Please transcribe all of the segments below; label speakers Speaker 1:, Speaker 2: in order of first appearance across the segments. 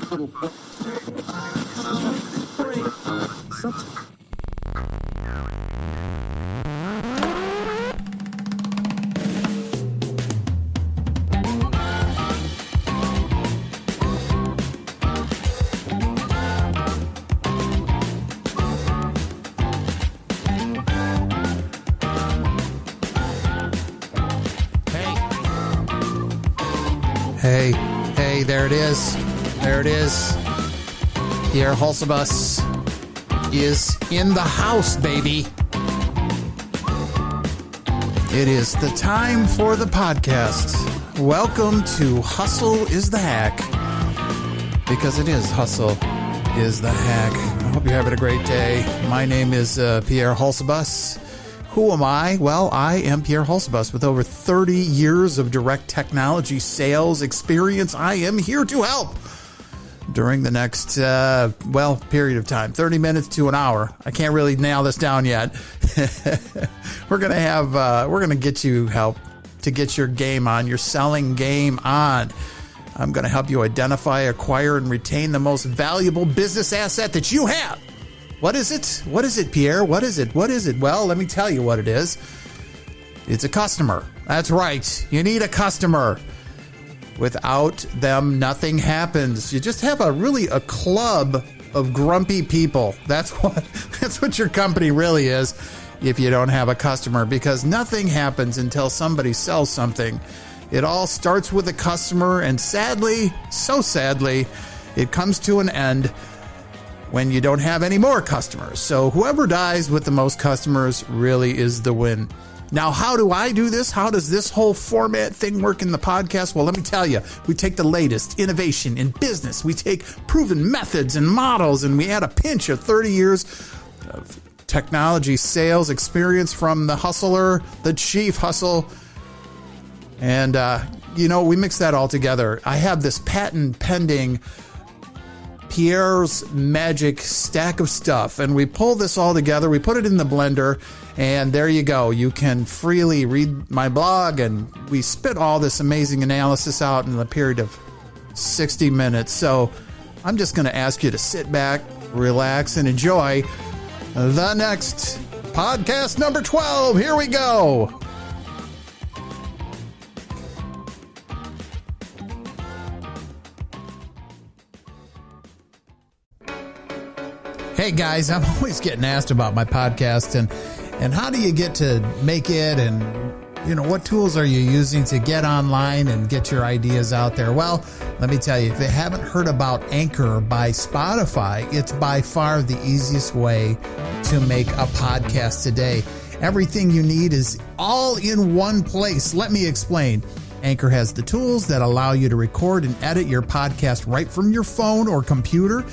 Speaker 1: Hey, there it is. There it is. Pierre Hulsebus is in the house, baby. It is the time for the podcast. Welcome to Hustle is the Hack. Because it is Hustle is the Hack. I hope you're having a great day. My name is Pierre Hulsebus. Who am I? Well, I am Pierre Hulsebus with over 30 years of direct technology sales experience. I am here to help during the next, period of time, 30 minutes to an hour. I can't really nail this down yet. We're going to get you help to get your game on, your selling game on. I'm going to help you identify, acquire, and retain the most valuable business asset that you have. What is it? What is it, Pierre? What is it? What is it? Well, let me tell you what it is. It's a customer. That's right. You need a customer. Without them, nothing happens. You just have a club of grumpy people. That's what your company really is if you don't have a customer, because nothing happens until somebody sells something. It all starts with a customer, and sadly, so sadly, it comes to an end when you don't have any more customers. So whoever dies with the most customers really is the win. Now, how do I do this? How does this whole format thing work in the podcast? Well, let me tell you, we take the latest innovation in business. We take proven methods and models, and we add a pinch of 30 years of technology sales experience from the hustler, the chief hustle. And, we mix that all together. I have this patent pending Pierre's Magic stack of stuff, and we pull this all together, we put it in the blender, and there you go. You can freely read my blog, and we spit all this amazing analysis out in a period of 60 minutes. So I'm just going to ask you to sit back, relax, and enjoy the next podcast number 12. Here we go. Hey guys, I'm always getting asked about my podcast and how do you get to make it, and what tools are you using to get online and get your ideas out there? Well, let me tell you, if you haven't heard about Anchor by Spotify, it's by far the easiest way to make a podcast today. Everything you need is all in one place. Let me explain. Anchor has the tools that allow you to record and edit your podcast right from your phone or computer,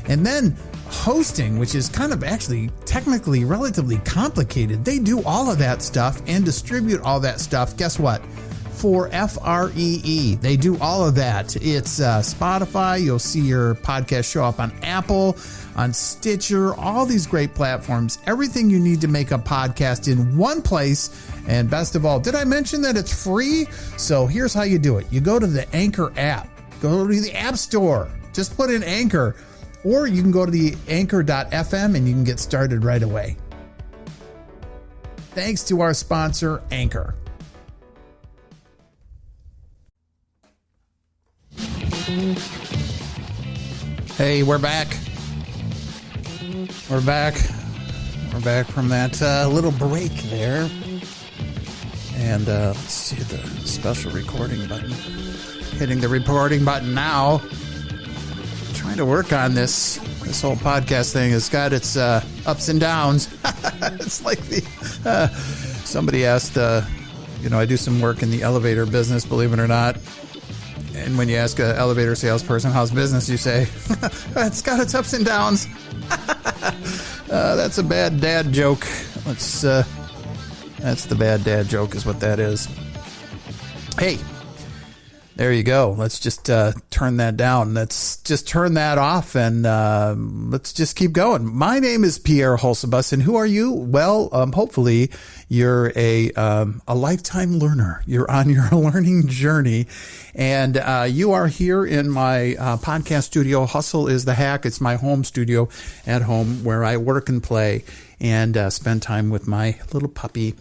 Speaker 1: and then hosting, which is kind of actually technically relatively complicated. They do all of that stuff and distribute all that stuff. Guess what? For free. They do all of that. It's Spotify. You'll see your podcast show up on Apple, on Stitcher, all these great platforms. Everything you need to make a podcast in one place. And best of all, did I mention that it's free? So here's how you do it. You go to the Anchor app. Go to the App Store. Just put in Anchor. Or you can go to the anchor.fm and you can get started right away. Thanks to our sponsor, Anchor. Hey, we're back. We're back from that little break there. And let's see the special recording button. Hitting the recording button now. Trying to work on this whole podcast thing has got its ups and downs. It's like somebody asked, I do some work in the elevator business, believe it or not. And when you ask an elevator salesperson, how's business, you say, it's got its ups and downs. That's a bad dad joke. That's the bad dad joke is what that is. Hey, There you go. Let's just turn that down. Let's just turn that off, and let's just keep going. My name is Pierre Holsabus, and who are you? Well, hopefully you're a lifetime learner. You're on your learning journey, and you are here in my podcast studio. Hustle is the Hack. It's my home studio at home where I work and play and spend time with my little puppy,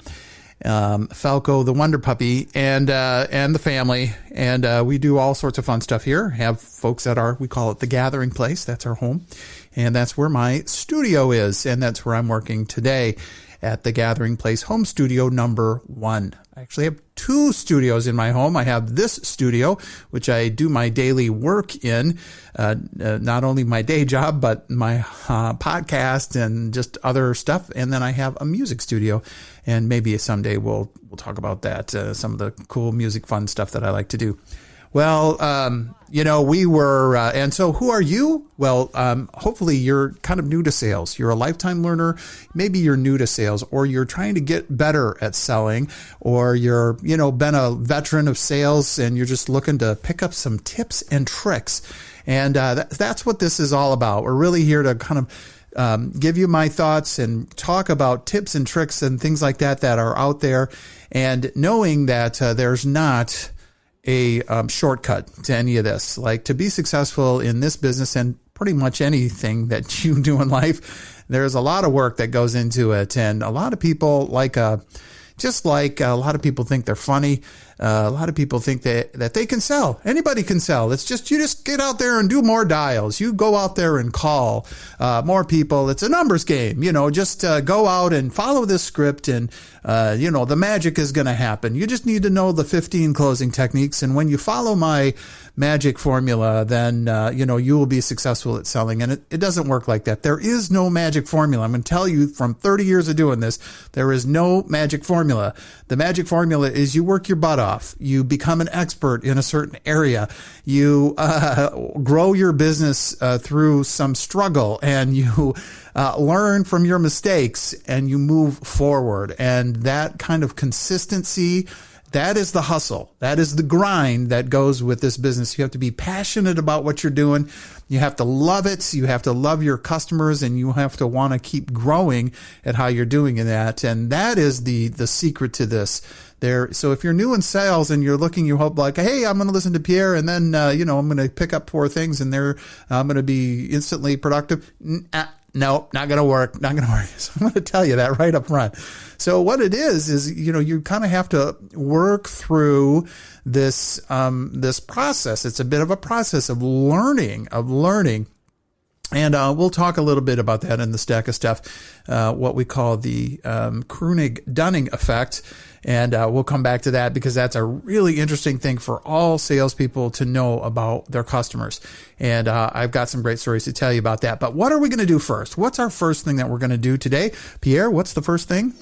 Speaker 1: Falco, the Wonder Puppy, and the family. And we do all sorts of fun stuff here. Have folks at we call it the Gathering Place. That's our home. And that's where my studio is. And that's where I'm working today at the Gathering Place home studio number 1. I actually have 2 studios in my home. I have this studio, which I do my daily work in, not only my day job, but my podcast and just other stuff. And then I have a music studio, and maybe someday we'll talk about that, some of the cool music, fun stuff that I like to do. Well, we were, and so who are you? Well, hopefully you're kind of new to sales. You're a lifetime learner. Maybe you're new to sales, or you're trying to get better at selling, or you're, been a veteran of sales and you're just looking to pick up some tips and tricks. And that's what this is all about. We're really here to kind of give you my thoughts and talk about tips and tricks and things like that are out there, and knowing that there's not a shortcut to any of this. Like, to be successful in this business and pretty much anything that you do in life, there's a lot of work that goes into it. And a lot of people, just like a lot of people think they're funny, a lot of people think that they can sell. Anybody can sell. It's just, you just get out there and do more dials. You go out there and call more people. It's a numbers game. Just go out and follow this script, and the magic is going to happen. You just need to know the 15 closing techniques. And when you follow my magic formula, then, you will be successful at selling. And it doesn't work like that. There is no magic formula. I'm going to tell you, from 30 years of doing this, there is no magic formula. The magic formula is you work your butt off. You become an expert in a certain area. You grow your business through some struggle, and you learn from your mistakes, and you move forward. And that kind of consistency, that is the hustle. That is the grind that goes with this business. You have to be passionate about what you're doing. You have to love it. You have to love your customers, and you have to want to keep growing at how you're doing in that. And that is the secret to this. So if you're new in sales and you're looking, you hope like, hey, I'm going to listen to Pierre, and then, I'm going to pick up 4 things, and I'm going to be instantly productive. No, not going to work. Not going to work. So I'm going to tell you that right up front. So what it is, you kind of have to work through this process. It's a bit of a process of learning. And we'll talk a little bit about that in the stack of stuff, what we call the Kronig-Dunning effect. And we'll come back to that, because that's a really interesting thing for all salespeople to know about their customers. And I've got some great stories to tell you about that. But what are we going to do first? What's our first thing that we're going to do today? Pierre, what's the first thing?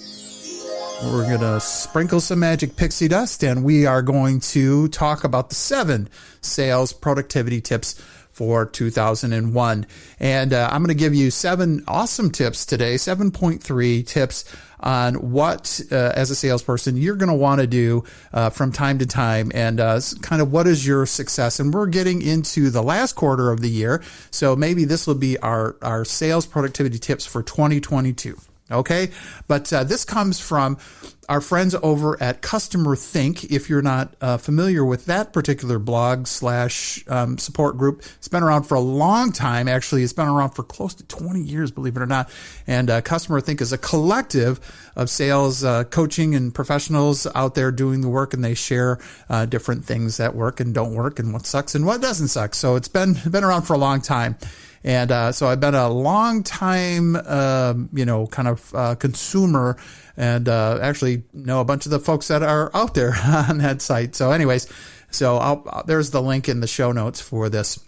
Speaker 1: We're going to sprinkle some magic pixie dust, and we are going to talk about the 7 sales productivity tips for 2001. And I'm going to give you 7 awesome tips today, 7.3 tips on what, as a salesperson, you're going to want to do from time to time, and kind of what is your success. And we're getting into the last quarter of the year, so maybe this will be our sales productivity tips for 2022. Okay, but this comes from our friends over at Customer Think. If you're not familiar with that particular blog / support group, it's been around for a long time. Actually, it's been around for close to 20 years, believe it or not. And Customer Think is a collective of sales coaching and professionals out there doing the work, and they share different things that work and don't work, and what sucks and what doesn't suck. So it's been around for a long time. And so I've been a long time, consumer, and actually know a bunch of the folks that are out there on that site. So anyways, there's the link in the show notes for this.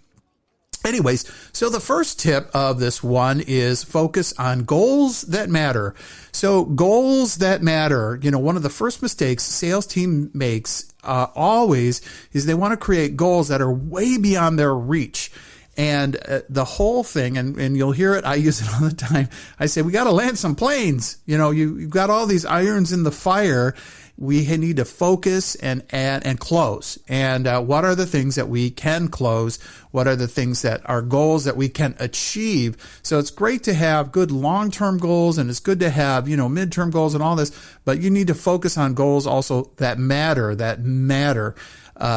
Speaker 1: Anyways, so the first tip of this one is focus on goals that matter. So goals that matter, one of the first mistakes sales team makes always is they want to create goals that are way beyond their reach. And the whole thing, and you'll hear it, I use it all the time. I say, we got to land some planes. You've got all these irons in the fire. we need to focus and add and close. And what are the things that we can close? What are the things that are goals that we can achieve? So it's great to have good long-term goals, and it's good to have, midterm goals and all this, but you need to focus on goals also that matter.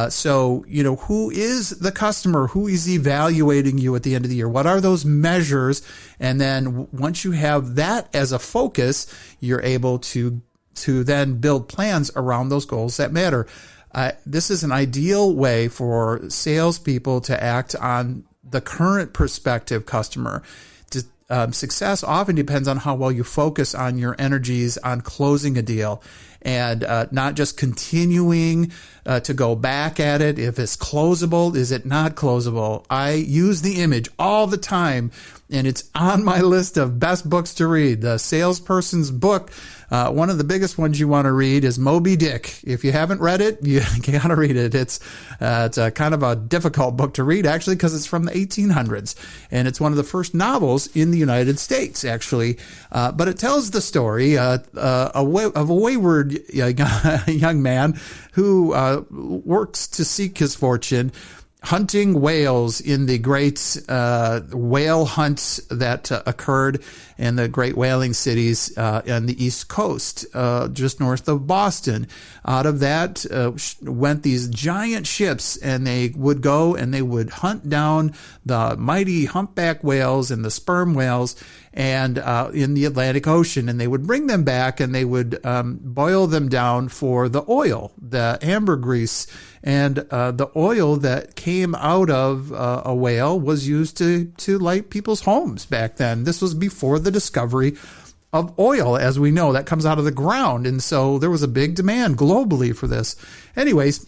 Speaker 1: So, who is the customer? Who is evaluating you at the end of the year? What are those measures? And then once you have that as a focus, you're able to then build plans around those goals that matter. This is an ideal way for salespeople to act on the current prospective customer. Success often depends on how well you focus on your energies on closing a deal, and not just continuing to go back at it. If it's closable, is it not closable? I use the image all the time, and it's on my list of best books to read. The salesperson's book, one of the biggest ones you want to read is Moby Dick. If you haven't read it, you got to read it. It's a kind of a difficult book to read, actually, because it's from the 1800s, and it's one of the first novels in the United States, actually. But it tells the story of a wayward young man who works to seek his fortune hunting whales in the great whale hunts that occurred in the great whaling cities on the East Coast, just north of Boston. Out of that went these giant ships, and they would go and they would hunt down the mighty humpback whales and the sperm whales and in the Atlantic Ocean, and they would bring them back, and they would boil them down for the oil, the ambergris. And the oil that came out of a whale was used to light people's homes back then. This was before the discovery of oil, as we know, that comes out of the ground. And so there was a big demand globally for this. Anyways,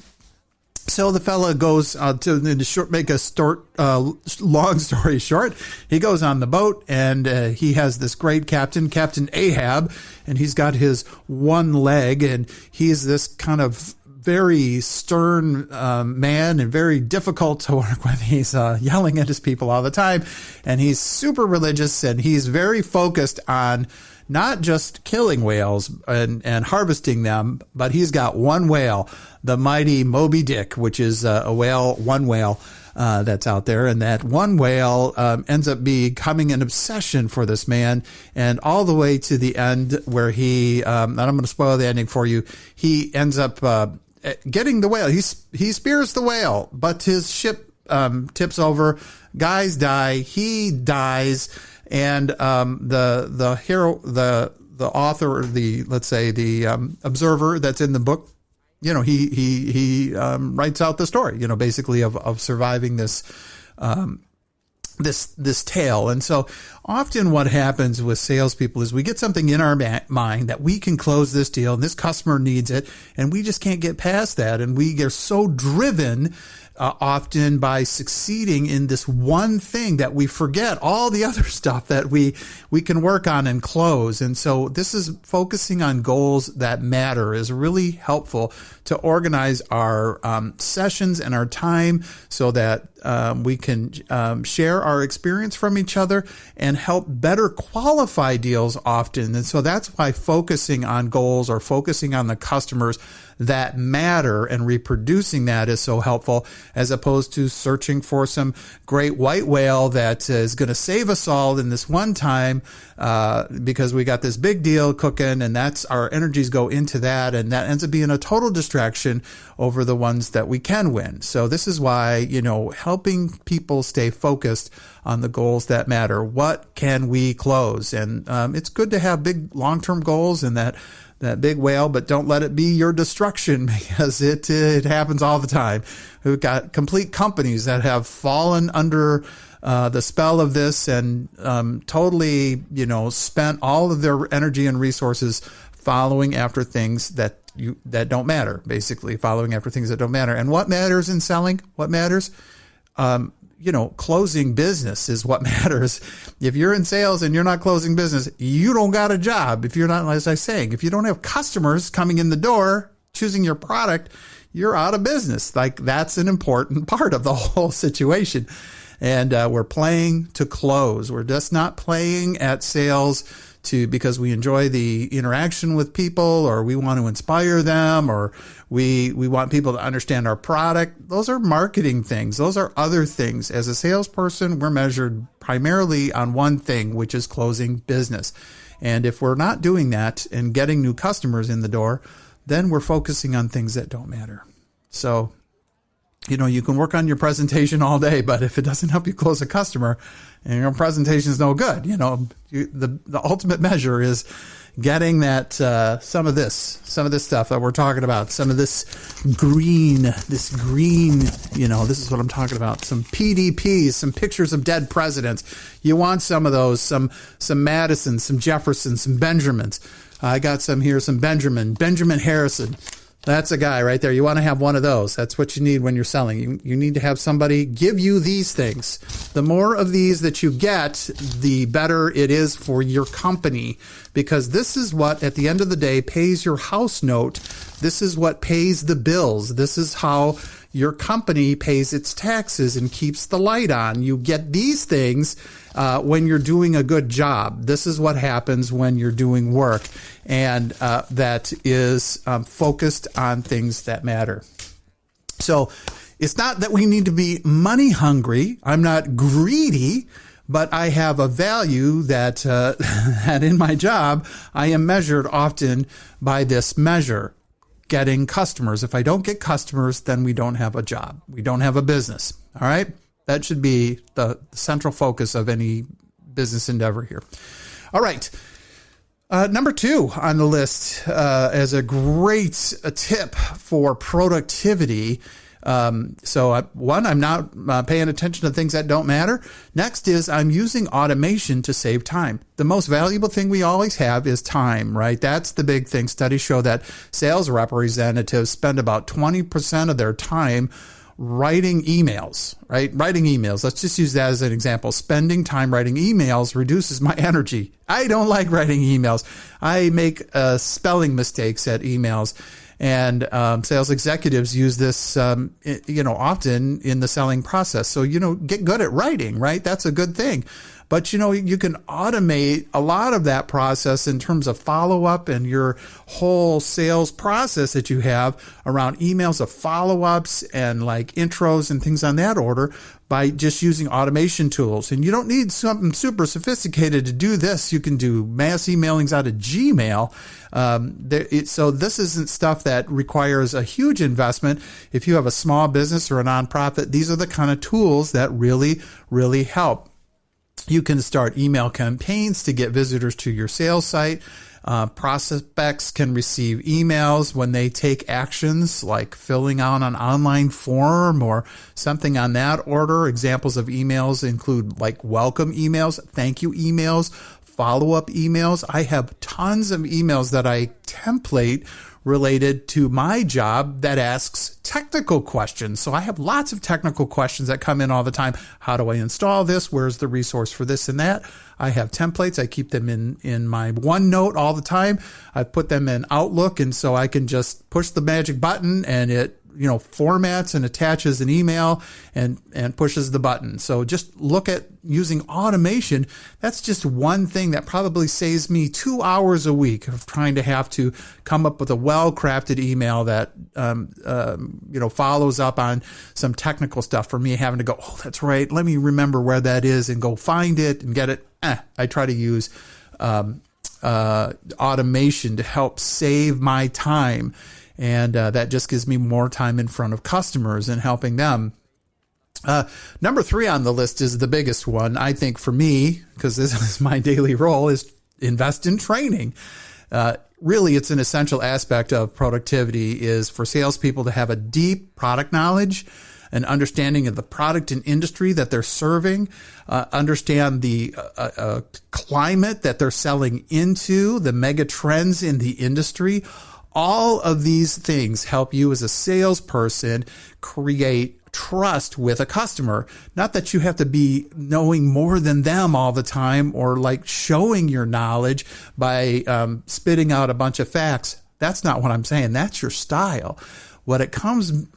Speaker 1: so the fella goes make a long story short, he goes on the boat, and he has this great Captain Ahab, and he's got his one leg, and he's this kind of very stern man and very difficult to work with. He's yelling at his people all the time, and he's super religious, and he's very focused on not just killing whales and harvesting them, but he's got one whale, the mighty Moby Dick, which is one whale that's out there. And that one whale ends up becoming an obsession for this man, and all the way to the end where he, and I'm going to spoil the ending for you, he ends up getting the whale. He spears the whale, but his ship tips over, guys die, he dies. And the hero, the author, or the observer that's in the book, he writes out the story, basically of surviving this tale. And so often what happens with salespeople is we get something in our mind that we can close this deal, and this customer needs it, and we just can't get past that, and we get so driven often by succeeding in this one thing that we forget all the other stuff that we can work on and close. And so this is focusing on goals that matter is really helpful to organize our sessions and our time so that we can share our experience from each other and help better qualify deals often. And so that's why focusing on goals or focusing on the customers that matter and reproducing that is so helpful, as opposed to searching for some great white whale that is going to save us all in this one time because we got this big deal cooking, and that's our energies go into that, and that ends up being a total distraction over the ones that we can win. So this is why, helping people stay focused on the goals that matter. What can we close? And it's good to have big long-term goals and that big whale, but don't let it be your destruction, because it happens all the time. We've got complete companies that have fallen under the spell of this and totally, spent all of their energy and resources following after things that don't matter, basically following after things that don't matter. And what matters in selling? What matters? Closing business is what matters. If you're in sales and you're not closing business, you don't got a job. If you're not, as I was saying, if you don't have customers coming in the door, choosing your product, you're out of business. Like, that's an important part of the whole situation. And we're playing to close. We're just not playing at sales because we enjoy the interaction with people, or we want to inspire them, or we want people to understand our product. Those are marketing things. Those are other things. As a salesperson, we're measured primarily on one thing, which is closing business. And if we're not doing that and getting new customers in the door, then we're focusing on things that don't matter. So, you can work on your presentation all day, but if it doesn't help you close a customer and your presentation is no good, the ultimate measure is getting that, some of this stuff that we're talking about, some of this green, this is what I'm talking about. Some PDPs, some pictures of dead presidents. You want some of those, some Madisons, some Jeffersons, some Benjamins. I got some here, some Benjamin Harrison. That's a guy right there. You want to have one of those. That's what you need when you're selling. You need to have somebody give you these things. The more of these that you get, the better it is for your company, because this is what, at the end of the day, pays your house note. This is what pays the bills. This is how your company pays its taxes and keeps the light on. You get these things when you're doing a good job. This is what happens when you're doing work, and that is focused on things that matter. So it's not that we need to be money hungry. I'm not greedy, but I have a value that, that in my job, I am measured often by this measure. Getting customers. If I don't get customers, then we don't have a job. We don't have a business. All right. That should be the central focus of any business endeavor here. All right. Number 2 on the list as a great tip for productivity. One, I'm not paying attention to things that don't matter. Next is I'm using automation to save time. The most valuable thing we always have is time, right? That's the big thing. Studies show that sales representatives spend about 20% of their time writing emails, right? Writing emails. Let's just use that as an example. Spending time writing emails reduces my energy. I don't like writing emails. I make spelling mistakes at emails. And sales executives use this, often in the selling process. So, get good at writing, right? That's a good thing. But, you can automate a lot of that process in terms of follow-up and your whole sales process that you have around emails of follow-ups and like intros and things on that order by just using automation tools. And you don't need something super sophisticated to do this. You can do mass emailings out of Gmail. So this isn't stuff that requires a huge investment. If you have a small business or a nonprofit, these are the kind of tools that really, really help. You can start email campaigns to get visitors to your sales site. Prospects can receive emails when they take actions like filling out an online form or something on that order. Examples of emails include like welcome emails, thank you emails, follow-up emails. I have tons of emails that I template related to my job that asks technical questions. So I have lots of technical questions that come in all the time. How do I install this? Where's the resource for this and that? I have templates. I keep them in my OneNote all the time. I put them in Outlook, and so I can just push the magic button and it formats and attaches an email and pushes the button. So just look at using automation. That's just one thing that probably saves me 2 hours a week of trying to have to come up with a well-crafted email that, follows up on some technical stuff for me having to go, oh, that's right. Let me remember where that is and go find it and get it. I try to use, automation to help save my time. And that just gives me more time in front of customers and helping them. Number 3 on the list is the biggest one, I think, for me, because this is my daily role, is invest in training. Really, it's an essential aspect of productivity is for salespeople to have a deep product knowledge, an understanding of the product and industry that they're serving, understand the climate that they're selling into, the mega trends in the industry. All of these things help you as a salesperson create trust with a customer. Not that you have to be knowing more than them all the time or like showing your knowledge by spitting out a bunch of facts. That's not what I'm saying. That's your style. What it comes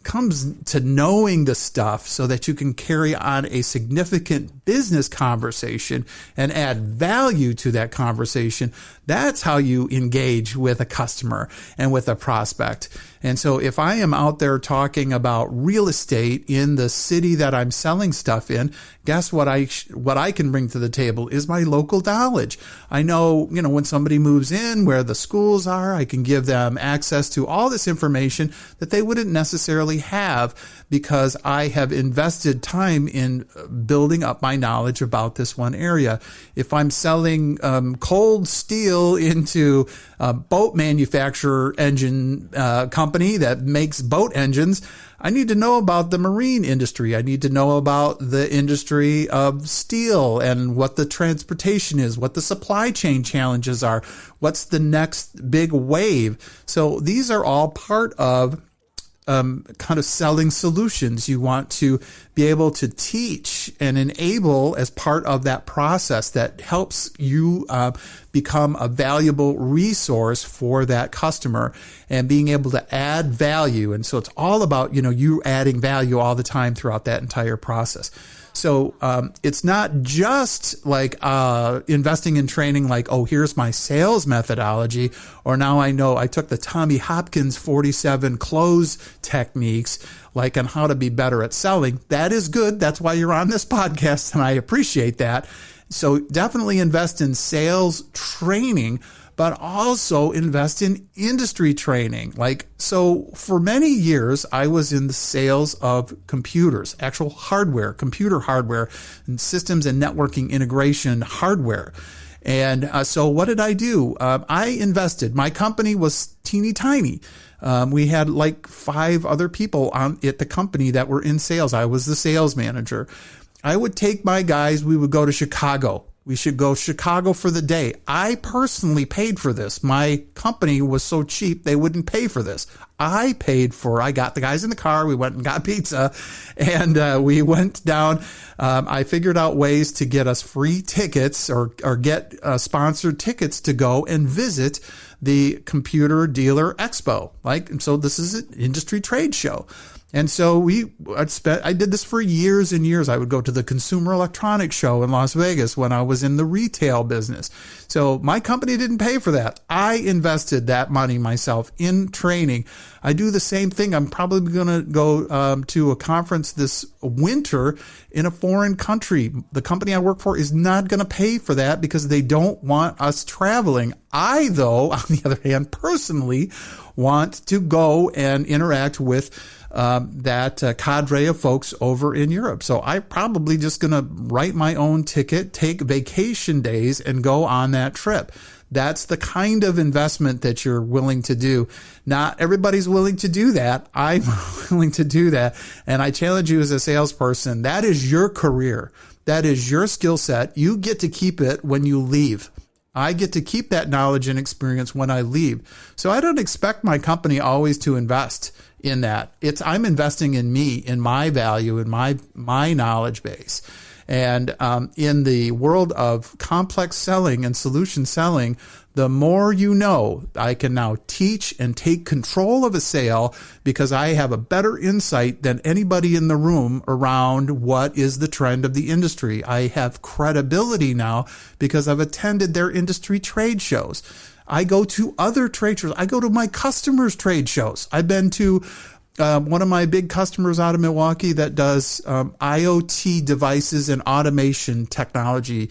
Speaker 1: to knowing the stuff so that you can carry on a significant business conversation and add value to that conversation. That's how you engage with a customer and with a prospect. And so if I am out there talking about real estate in the city that I'm selling stuff in, guess what I can bring to the table is my local knowledge. I know, when somebody moves in, where the schools are, I can give them access to all this information that they wouldn't necessarily have because I have invested time in building up my knowledge about this one area. If I'm selling cold steel into a boat manufacturer engine company that makes boat engines, I need to know about the marine industry. I need to know about the industry of steel and what the transportation is, what the supply chain challenges are, what's the next big wave. So these are all part of kind of selling solutions. You want to be able to teach and enable as part of that process that helps you become a valuable resource for that customer and being able to add value. And so it's all about, you adding value all the time throughout that entire process. So it's not just like investing in training like, oh, here's my sales methodology, or now I know I took the Tommy Hopkins 47 close techniques, like on how to be better at selling. That is good. That's why you're on this podcast, and I appreciate that. So definitely invest in sales training, but also invest in industry training. So for many years, I was in the sales of computers, actual hardware, computer hardware, and systems and networking integration hardware. And so what did I do? I invested. My company was teeny tiny. We had like 5 other people at the company that were in sales. I was the sales manager. I would take my guys. We would go to Chicago. We should go Chicago for the day. I personally paid for this. My company was so cheap, they wouldn't pay for this. I got the guys in the car. We went and got pizza, and we went down. I figured out ways to get us free tickets or get sponsored tickets to go and visit the Computer Dealer Expo. So this is an industry trade show. And so I did this for years and years. I would go to the Consumer Electronics Show in Las Vegas when I was in the retail business. So my company didn't pay for that. I invested that money myself in training. I do the same thing. I'm probably going to go to a conference this winter in a foreign country. The company I work for is not going to pay for that because they don't want us traveling. I, though, on the other hand, personally want to go and interact with that cadre of folks over in Europe. So I'm probably just going to write my own ticket, take vacation days, and go on that trip. That's the kind of investment that you're willing to do. Not everybody's willing to do that. I'm willing to do that. And I challenge you as a salesperson, that is your career. That is your skill set. You get to keep it when you leave. I get to keep that knowledge and experience when I leave. So I don't expect my company always to invest in that. I'm investing in me, in my value, in my knowledge base. And in the world of complex selling and solution selling, the more you know, I can now teach and take control of a sale because I have a better insight than anybody in the room around what is the trend of the industry. I have credibility now because I've attended their industry trade shows. I go to other trade shows. I go to my customers' trade shows. I've been to one of my big customers out of Milwaukee that does IoT devices and automation technology.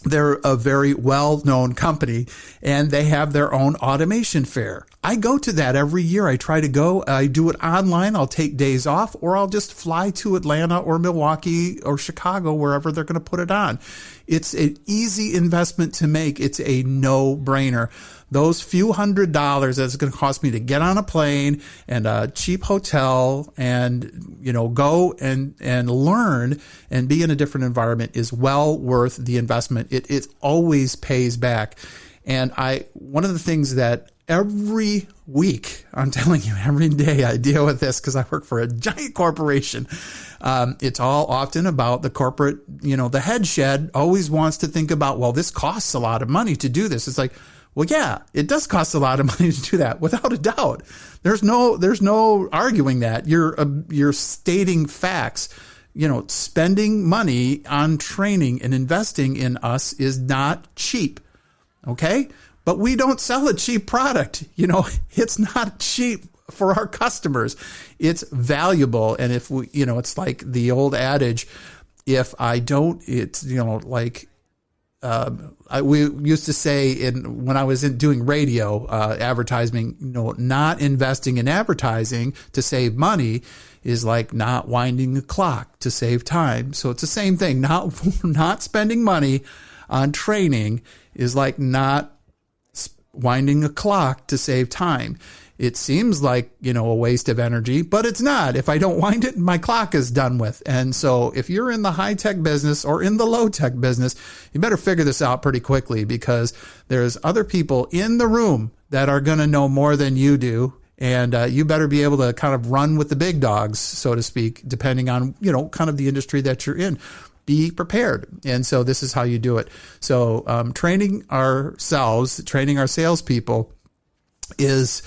Speaker 1: They're a very well-known company, and they have their own automation fair. I go to that every year. I try to go. I do it online. I'll take days off, or I'll just fly to Atlanta or Milwaukee or Chicago, wherever they're going to put it on. It's an easy investment to make. It's a no-brainer. Those few $100 that it's going to cost me to get on a plane and a cheap hotel and, go and learn and be in a different environment is well worth the investment. It always pays back. And one of the things that every week, I'm telling you, every day I deal with this because I work for a giant corporation. It's all often about the corporate, the head shed always wants to think about, well, this costs a lot of money to do this. It's like, Well, yeah, it does cost a lot of money to do that, without a doubt. There's no arguing that. You're stating facts. Spending money on training and investing in us is not cheap. Okay? But we don't sell a cheap product. It's not cheap for our customers. It's valuable. And if we, it's like the old adage, if I don't, it's, we used to say when I was doing radio advertising, not investing in advertising to save money is like not winding the clock to save time. So it's the same thing. Not spending money on training is like not winding a clock to save time. It seems like, a waste of energy, but it's not. If I don't wind it, my clock is done with. And so if you're in the high-tech business or in the low-tech business, you better figure this out pretty quickly, because there's other people in the room that are going to know more than you do. And you better be able to kind of run with the big dogs, so to speak, depending on, kind of the industry that you're in. Be prepared. And so this is how you do it. So training our salespeople is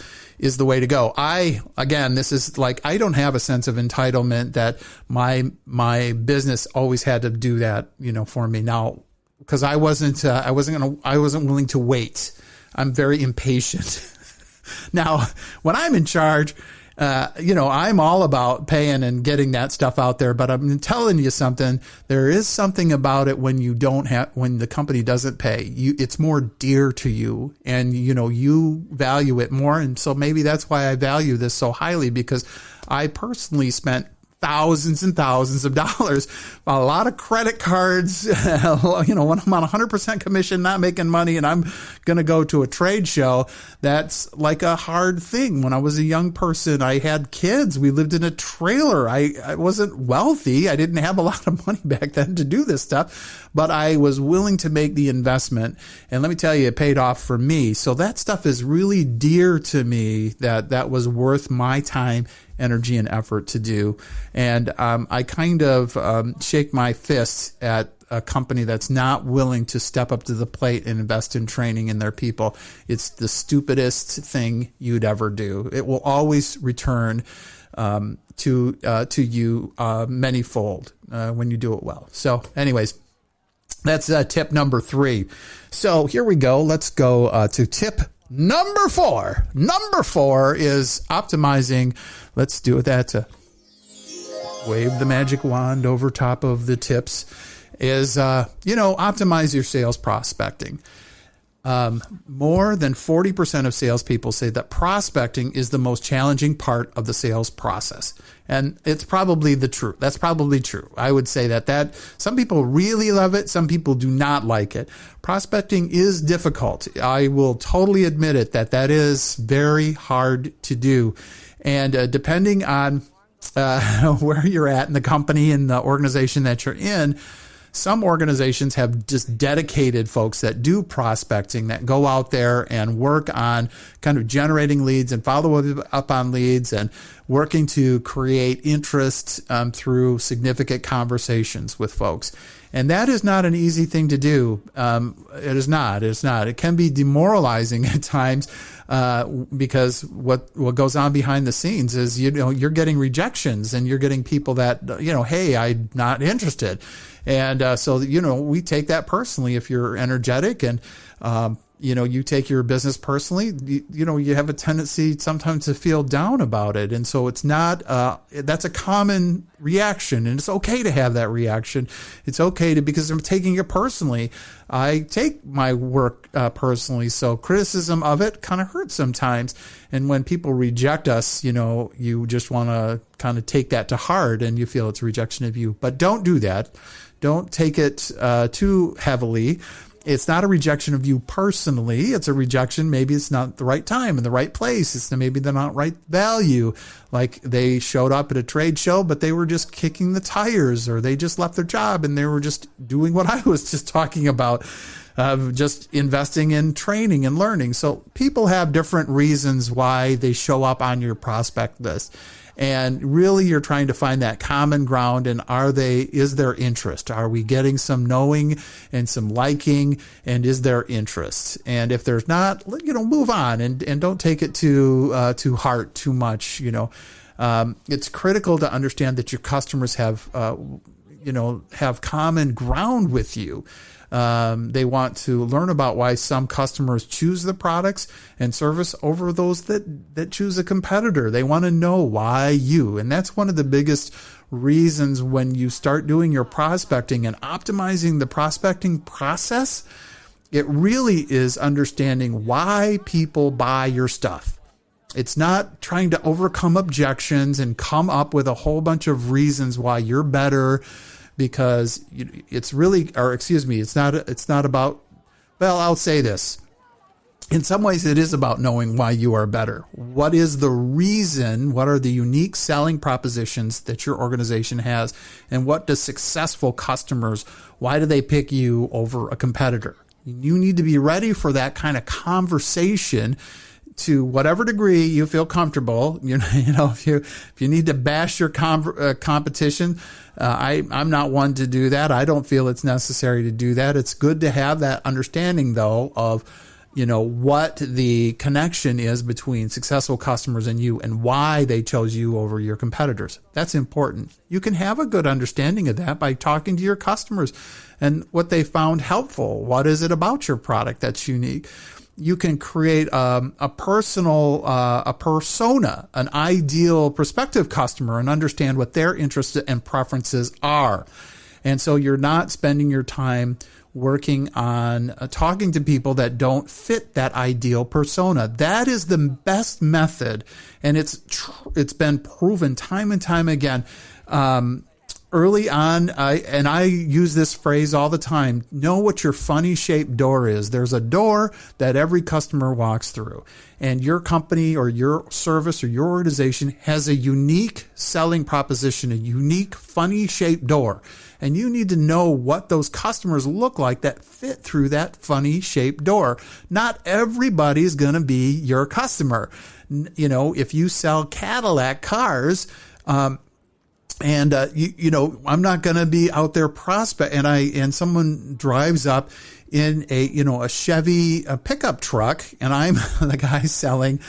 Speaker 1: the way to go. This is like, I don't have a sense of entitlement that my business always had to do that, for me now, because I wasn't willing to wait. I'm very impatient. Now, when I'm in charge, I'm all about paying and getting that stuff out there, but I'm telling you something, there is something about it when when the company doesn't pay you, it's more dear to you, and, you value it more. And so maybe that's why I value this so highly, because I personally spent thousands and thousands of dollars, a lot of credit cards, when I'm on 100% commission, not making money, and I'm going to go to a trade show. That's like a hard thing. When I was a young person, I had kids. We lived in a trailer. I wasn't wealthy. I didn't have a lot of money back then to do this stuff, but I was willing to make the investment. And let me tell you, it paid off for me. So that stuff is really dear to me, that was worth my time, energy, and effort to do. And I kind of shake my fist at a company that's not willing to step up to the plate and invest in training in their people. It's the stupidest thing you'd ever do. It will always return to you manyfold when you do it well. So anyways, that's tip number 3. So here we go. Let's go to tip number 4. Number 4 is optimizing. Let's do that to wave the magic wand over top of the tips. Is, optimize your sales prospecting. More than 40% of salespeople say that prospecting is the most challenging part of the sales process. And it's probably the truth. That's probably true. I would say that some people really love it. Some people do not like it. Prospecting is difficult. I will totally admit it, that is very hard to do. And depending on where you're at in the company and the organization that you're in, some organizations have just dedicated folks that do prospecting, that go out there and work on kind of generating leads and follow up on leads and working to create interest through significant conversations with folks. And that is not an easy thing to do. It is not. It can be demoralizing at times because what goes on behind the scenes is, you're getting rejections and you're getting people that, hey, I'm not interested. And so, we take that personally. If you're energetic and, you take your business personally, you have a tendency sometimes to feel down about it. And so it's not, that's a common reaction, and it's okay to have that reaction. It's okay because I'm taking it personally. I take my work personally. So criticism of it kind of hurts sometimes. And when people reject us, you just want to kind of take that to heart and you feel it's a rejection of you, but don't do that. Don't take it too heavily. It's not a rejection of you personally. It's a rejection. Maybe it's not the right time and the right place. Maybe they're not right value. Like they showed up at a trade show, but they were just kicking the tires, or they just left their job and they were just doing what I was just talking about, just investing in training and learning. So people have different reasons why they show up on your prospect list. And really you're trying to find that common ground, and is there interest? Are we getting some knowing and some liking, and is there interest? And if there's not, move on and don't take it to heart too much. It's critical to understand that your customers have common ground with you. They want to learn about why some customers choose the products and service over those that choose a competitor. They want to know why you. And that's one of the biggest reasons when you start doing your prospecting and optimizing the prospecting process. It really is understanding why people buy your stuff. It's not trying to overcome objections and come up with a whole bunch of reasons why you're better, because it's not about, well, I'll say this. In some ways, it is about knowing why you are better. What is the reason? What are the unique selling propositions that your organization has? And what does successful customers, why do they pick you over a competitor? You need to be ready for that kind of conversation to whatever degree you feel comfortable. If you need to bash your competition, I'm not one to do that. I don't feel it's necessary to do that. It's good to have that understanding, though, of what the connection is between successful customers and you, and why they chose you over your competitors. That's important. You can have a good understanding of that by talking to your customers and what they found helpful. What is it about your product that's unique? You can create a persona, an ideal prospective customer, and understand what their interests and preferences are. And so you're not spending your time working on talking to people that don't fit that ideal persona. That is the best method, and it's been proven time and time again. Early on, I use this phrase all the time: know what your funny shaped door is. There's a door that every customer walks through, and your company or your service or your organization has a unique selling proposition, a unique funny shaped door. And you need to know what those customers look like that fit through that funny shaped door. Not everybody's going to be your customer. If you sell Cadillac cars, I'm not going to be out there and someone drives up in a Chevy pickup truck, and I'm the guy selling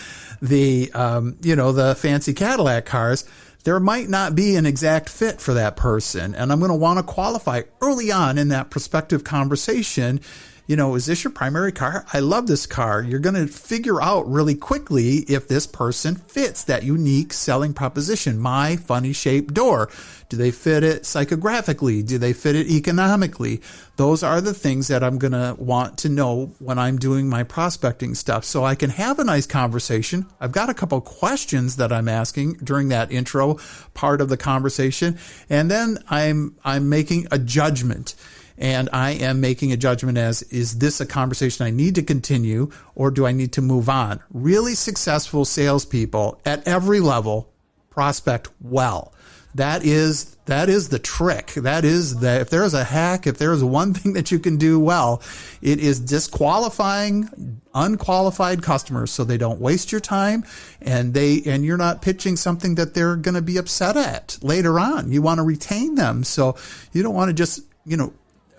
Speaker 1: the fancy Cadillac cars. There might not be an exact fit for that person, and I'm going to want to qualify early on in that prospective conversation. Is this your primary car? I love this car. You're going to figure out really quickly if this person fits that unique selling proposition, my funny shaped door. Do they fit it psychographically? Do they fit it economically? Those are the things that I'm going to want to know when I'm doing my prospecting stuff, so I can have a nice conversation. I've got a couple questions that I'm asking during that intro part of the conversation, and then I'm making a judgment. And I am making a judgment as, is this a conversation I need to continue, or do I need to move on? Really successful salespeople at every level prospect well. That is the trick. If there's a hack, if there's one thing that you can do well, it is disqualifying unqualified customers so they don't waste your time, and you're not pitching something that they're going to be upset at later on. You want to retain them. So you don't want to just,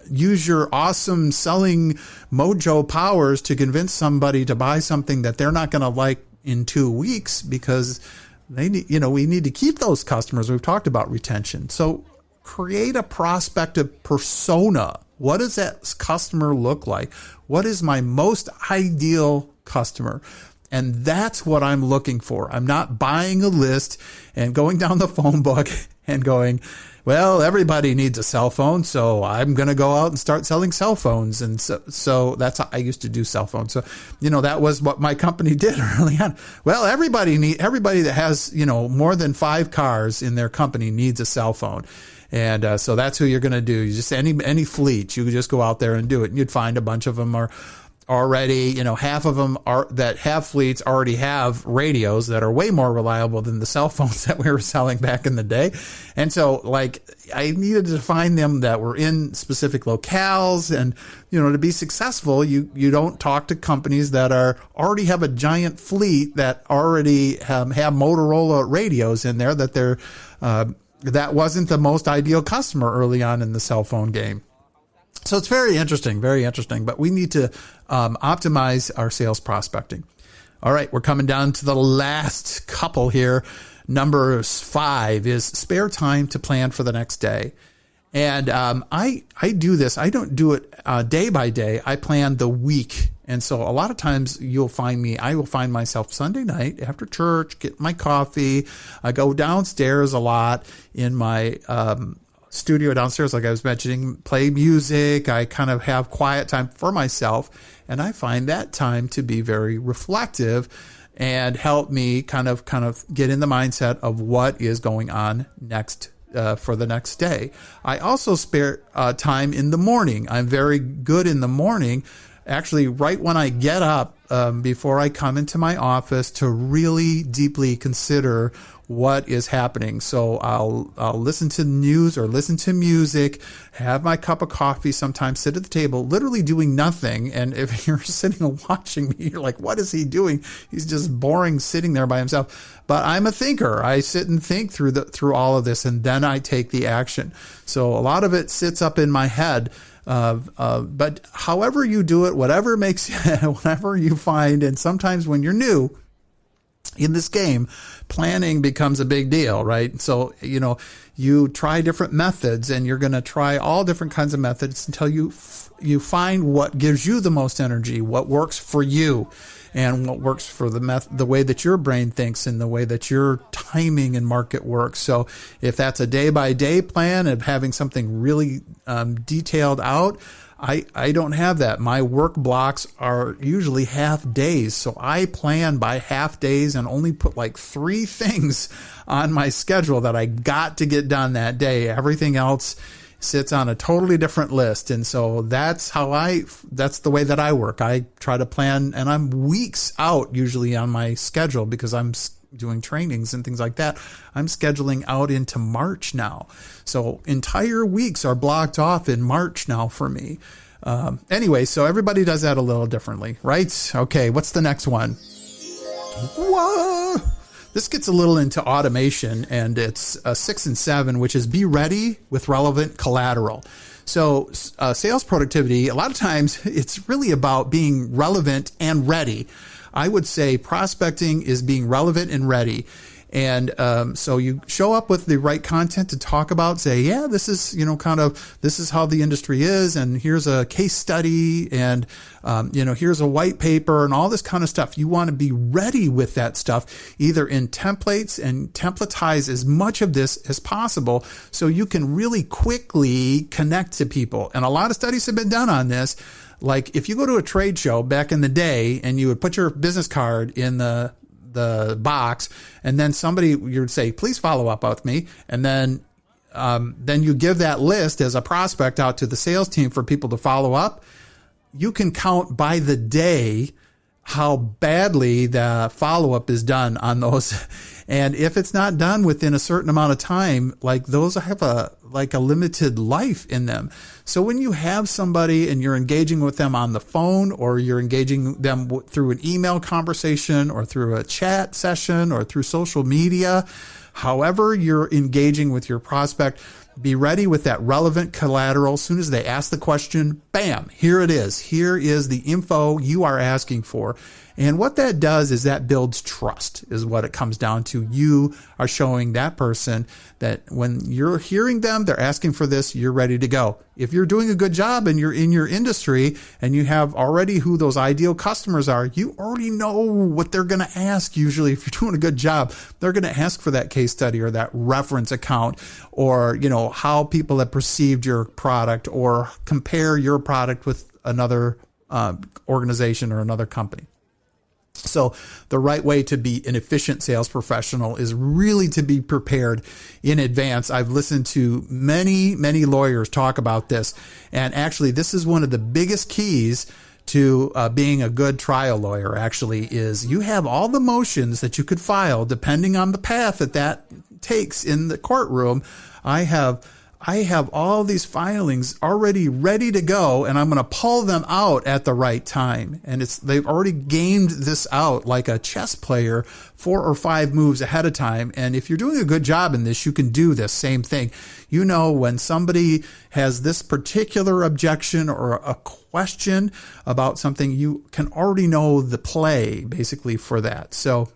Speaker 1: use your awesome selling mojo powers to convince somebody to buy something that they're not going to like in 2 weeks, because we need to keep those customers. We've talked about retention. So create a prospective persona. What does that customer look like? What is my most ideal customer? And that's what I'm looking for. I'm not buying a list and going down the phone book and going, well, everybody needs a cell phone, so I'm going to go out and start selling cell phones. And so that's how I used to do cell phones. So, that was what my company did early on. Well, everybody that has, more than 5 cars in their company needs a cell phone. And so that's who you're going to do. You just any fleet, you could just go out there and do it. And you'd find a bunch of them are already, half of them that have fleets already have radios that are way more reliable than the cell phones that we were selling back in the day. And so I needed to find them that were in specific locales. And, to be successful, you don't talk to companies that already have a giant fleet that already have Motorola radios in there that wasn't the most ideal customer early on in the cell phone game. So it's very interesting, but we need to optimize our sales prospecting. All right, we're coming down to the last couple here. Number 5 is spare time to plan for the next day. And I do this. I don't do it day by day. I plan the week. And so a lot of times I will find myself Sunday night after church, get my coffee. I go downstairs a lot in my studio downstairs, like I was mentioning, play music. I kind of have quiet time for myself, and I find that time to be very reflective and help me kind of get in the mindset of what is going on next for the next day. I also spare time in the morning. I'm very good in the morning, actually right when I get up, before I come into my office, to really deeply consider what is happening. So I'll listen to news or listen to music, have my cup of coffee, sometimes sit at the table, literally doing nothing. And if you're sitting and watching me, you're like, what is he doing? He's just boring sitting there by himself. But I'm a thinker. I sit and think through all of this, and then I take the action. So a lot of it sits up in my head. But however you do it, whatever you find, and sometimes when you're new in this game, planning becomes a big deal, right? So, you try different methods, and you're going to try all different kinds of methods until you find what gives you the most energy, what works for you, and what works for the way that your brain thinks and the way that your timing and market works. So if that's a day-by-day plan of having something really detailed out, I don't have that. My work blocks are usually half days. So I plan by half days and only put like 3 things on my schedule that I got to get done that day. Everything else sits on a totally different list. And so that's the way that I work. I try to plan, and I'm weeks out usually on my schedule because I'm doing trainings and things like that. I'm scheduling out into March now. So entire weeks are blocked off in March now for me. Anyway, so everybody does that a little differently, right? Okay, what's the next one? Whoa! This gets a little into automation, and it's 6 and 7, which is be ready with relevant collateral. So sales productivity, a lot of times it's really about being relevant and ready. I would say prospecting is being relevant and ready. And so you show up with the right content to talk about, say, yeah, this is, this is how the industry is. And here's a case study, and, here's a white paper and all this kind of stuff. You want to be ready with that stuff, either in templates, and templatize as much of this as possible so you can really quickly connect to people. And a lot of studies have been done on this. Like if you go to a trade show back in the day and you would put your business card in the box, and then you would say, please follow up with me. And then you give that list as a prospect out to the sales team for people to follow up. You can count by the day how badly the follow-up is done on those. And if it's not done within a certain amount of time, like those have a limited life in them. So when you have somebody and you're engaging with them on the phone, or you're engaging them through an email conversation, or through a chat session, or through social media, however you're engaging with your prospect, be ready with that relevant collateral. As soon as they ask the question, bam, here it is. Here is the info you are asking for. And what that does is that builds trust, is what it comes down to. You are showing that person that when you're hearing them, they're asking for this, you're ready to go. If you're doing a good job and you're in your industry and you have already who those ideal customers are, you already know what they're going to ask. Usually, if you're doing a good job, they're going to ask for that case study or that reference account, or, how people have perceived your product, or compare your product with another organization or another company. So the right way to be an efficient sales professional is really to be prepared in advance. I've listened to many, many lawyers talk about this. And actually, this is one of the biggest keys to being a good trial lawyer actually is you have all the motions that you could file depending on the path that takes in the courtroom. I have all these filings already ready to go, and I'm going to pull them out at the right time. And they've already gamed this out like a chess player 4 or 5 moves ahead of time. And if you're doing a good job in this, you can do this same thing. You know, when somebody has this particular objection or a question about something, you can already know the play basically for that. So,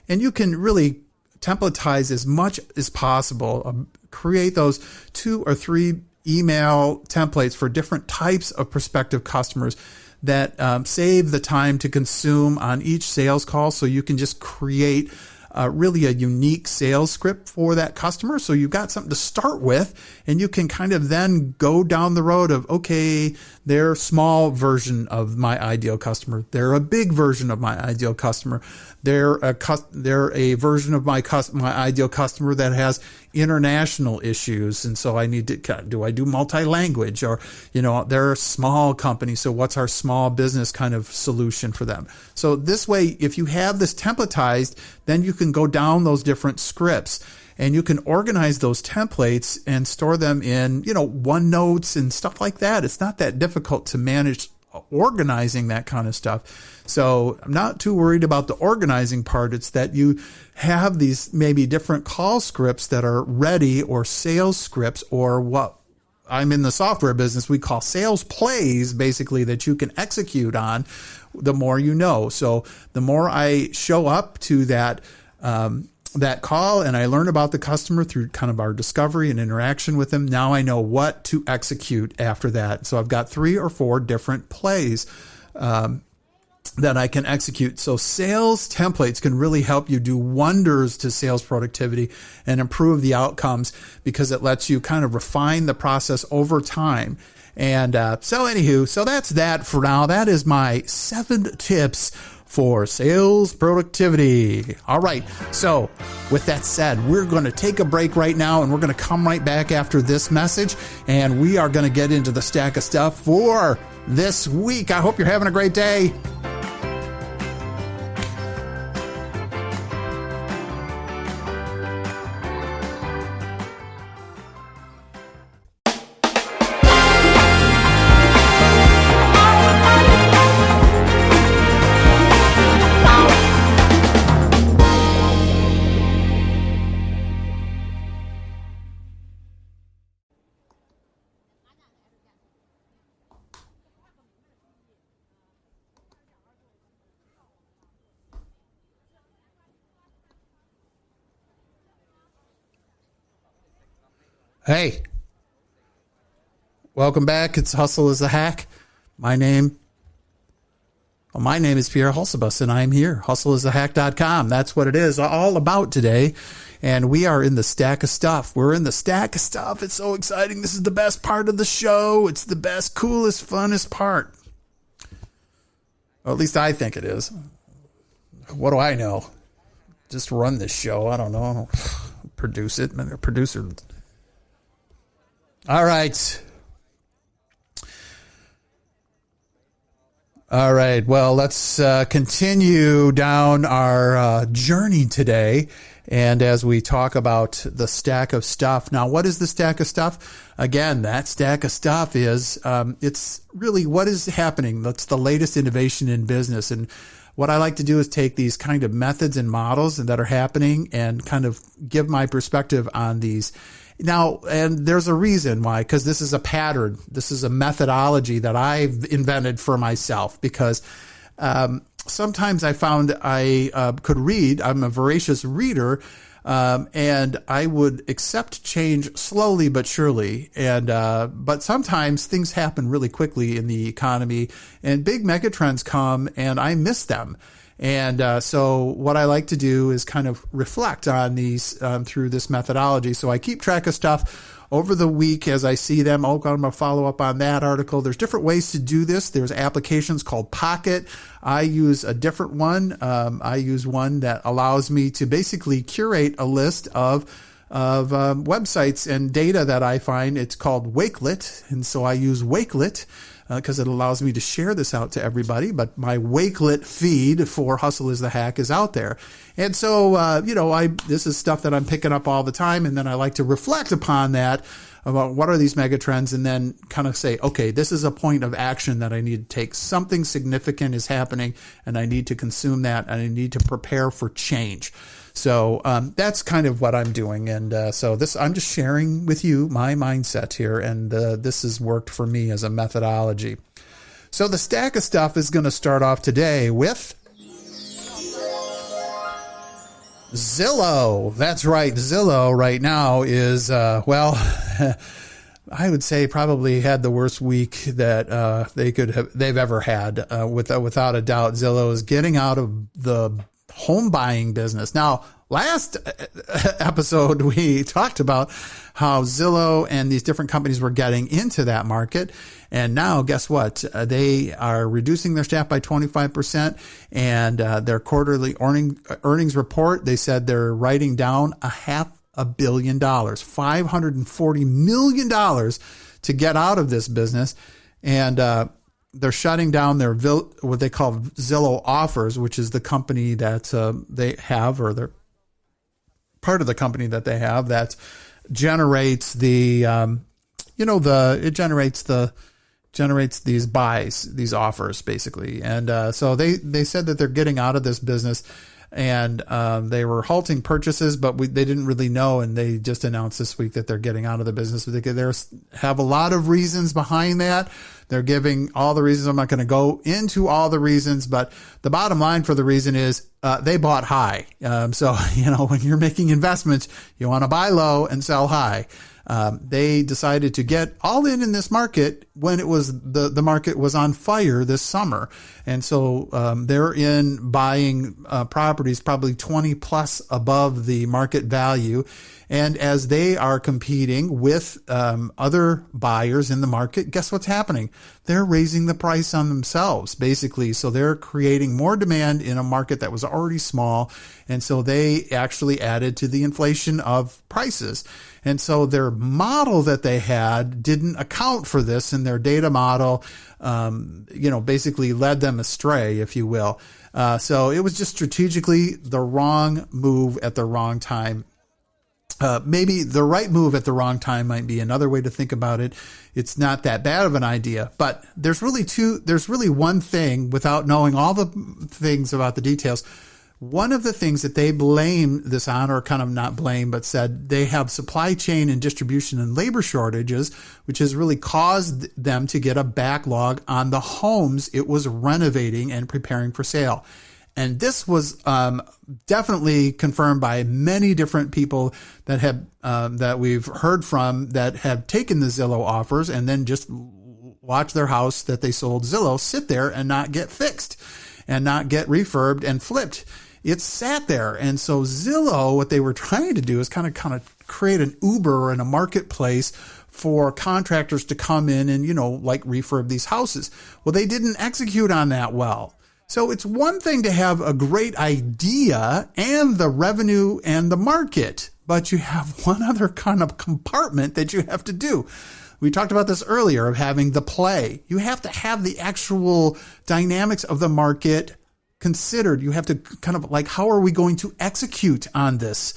Speaker 1: and you can really templatize as much as possible. Create those 2 or 3 email templates for different types of prospective customers that save the time to consume on each sales call. So you can just create really a unique sales script for that customer. So you've got something to start with, and you can kind of then go down the road of, okay, they're a small version of my ideal customer. They're a big version of my ideal customer. They're a version of my ideal customer that has international issues. And so I need to, do I do multi-language, or, they're a small company. So what's our small business kind of solution for them? So this way, if you have this templatized, then you can go down those different scripts, and you can organize those templates and store them in, OneNotes and stuff like that. It's not that difficult to manage organizing that kind of stuff. So I'm not too worried about the organizing part. It's that you have these maybe different call scripts that are ready, or sales scripts, or what I'm in the software business, we call sales plays, basically, that you can execute on the more you know. So the more I show up to that call and I learn about the customer through kind of our discovery and interaction with them, now I know what to execute after that. So I've got 3 or 4 different plays that I can execute. So sales templates can really help you do wonders to sales productivity and improve the outcomes, because it lets you kind of refine the process over time. And so that's that for now. That is my 7 tips for sales productivity. All right. So with that said, we're going to take a break right now, and we're going to come right back after this message, and we are going to get into the stack of stuff for this week. I hope you're having a great day. Hey, welcome back. It's Hustle is the Hack. My name is Pierre Hulsebus, and I'm here. HustleIsTheHack.com. That's what it is all about today. And we are in the stack of stuff. We're in the stack of stuff. It's so exciting. This is the best part of the show. It's the best, coolest, funnest part. Or at least I think it is. What do I know? Just run this show. I don't know. Produce it. I'm a producer. All right. Well, let's continue down our journey today. And as we talk about the stack of stuff. Now, what is the stack of stuff? Again, that stack of stuff is, it's really what is happening. That's the latest innovation in business. And what I like to do is take these kind of methods and models that are happening and kind of give my perspective on these. Now, and there's a reason why, because this is a pattern. This is a methodology that I've invented for myself, because sometimes I found I could read. I'm a voracious reader, and I would accept change slowly but surely. And but sometimes things happen really quickly in the economy, and big megatrends come, and I miss them. And so what I like to do is kind of reflect on these through this methodology. So I keep track of stuff over the week as I see them. I'm going to follow up on that article. There's different ways to do this. There's applications called Pocket. I use a different one. I use one that allows me to basically curate a list of websites and data that I find. It's called Wakelet, and so I use Wakelet because it allows me to share this out to everybody. But my Wakelet feed for Hustle is the Hack is out there. And so, this is stuff that I'm picking up all the time, and then I like to reflect upon that, about what are these mega trends, and then kind of say, okay, this is a point of action that I need to take. Something significant is happening, and I need to consume that, and I need to prepare for change. So that's kind of what I'm doing. And so I'm just sharing with you my mindset here, and this has worked for me as a methodology. So the stack of stuff is going to start off today with Zillow. That's right. Zillow right now is, I would say probably had the worst week that they've ever had. Without a doubt, Zillow is getting out of the home buying business. Now, last episode, we talked about how Zillow and these different companies were getting into that market. And now, guess what? They are reducing their staff by 25%. And their quarterly earnings report, they said they're writing down $500 million, $540 million to get out of this business. And they're shutting down their what they call Zillow Offers, which is the company that they have, or they're part of the company that they have that generates generates these buys, these offers, basically. And so they said that they're getting out of this business, and they were halting purchases, but they didn't really know, and they just announced this week that they're getting out of the business. They have a lot of reasons behind that. They're giving all the reasons. I'm not going to go into all the reasons, but the bottom line for the reason is they bought high. So, when you're making investments, you want to buy low and sell high. They decided to get all in this market when it was the market was on fire this summer. And so they're in buying properties probably 20 plus above the market value. And as they are competing with other buyers in the market, guess what's happening? They're raising the price on themselves, basically. So they're creating more demand in a market that was already small. And so they actually added to the inflation of prices. And so their model that they had didn't account for this, and their data model, basically led them astray, if you will. So it was just strategically the wrong move at the wrong time. Maybe the right move at the wrong time might be another way to think about it. It's not that bad of an idea, but there's really one thing, without knowing all the things about the details. One of the things that they blame this on, or kind of not blame, but said they have supply chain and distribution and labor shortages, which has really caused them to get a backlog on the homes it was renovating and preparing for sale. And this was definitely confirmed by many different people that have that we've heard from that have taken the Zillow offers and then just watch their house that they sold Zillow sit there and not get fixed and not get refurbed and flipped. It sat there. And so Zillow, what they were trying to do is kind of create an Uber and a marketplace for contractors to come in and, refurb these houses. Well, they didn't execute on that well. So it's one thing to have a great idea and the revenue and the market, but you have one other kind of compartment that you have to do. We talked about this earlier, of having the play. You have to have the actual dynamics of the market considered. You have to kind of how are we going to execute on this?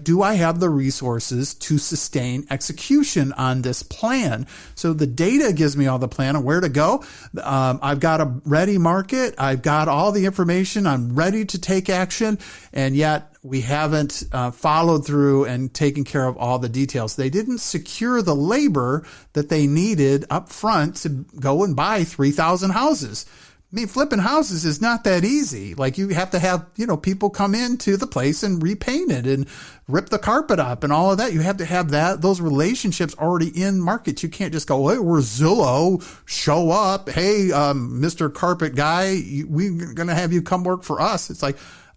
Speaker 1: Do I have the resources to sustain execution on this plan? So the data gives me all the plan on where to go. I've got a ready market. I've got all the information. I'm ready to take action. And yet we haven't followed through and taken care of all the details. They didn't secure the labor that they needed up front to go and buy 3,000 houses. Flipping houses is not that easy. You have to have, people come into the place and repaint it and rip the carpet up and all of that. You have to have those relationships already in market. You can't just go, hey, we're Zillow, show up. Hey, Mr. Carpet Guy, we're going to have you come work for us. It's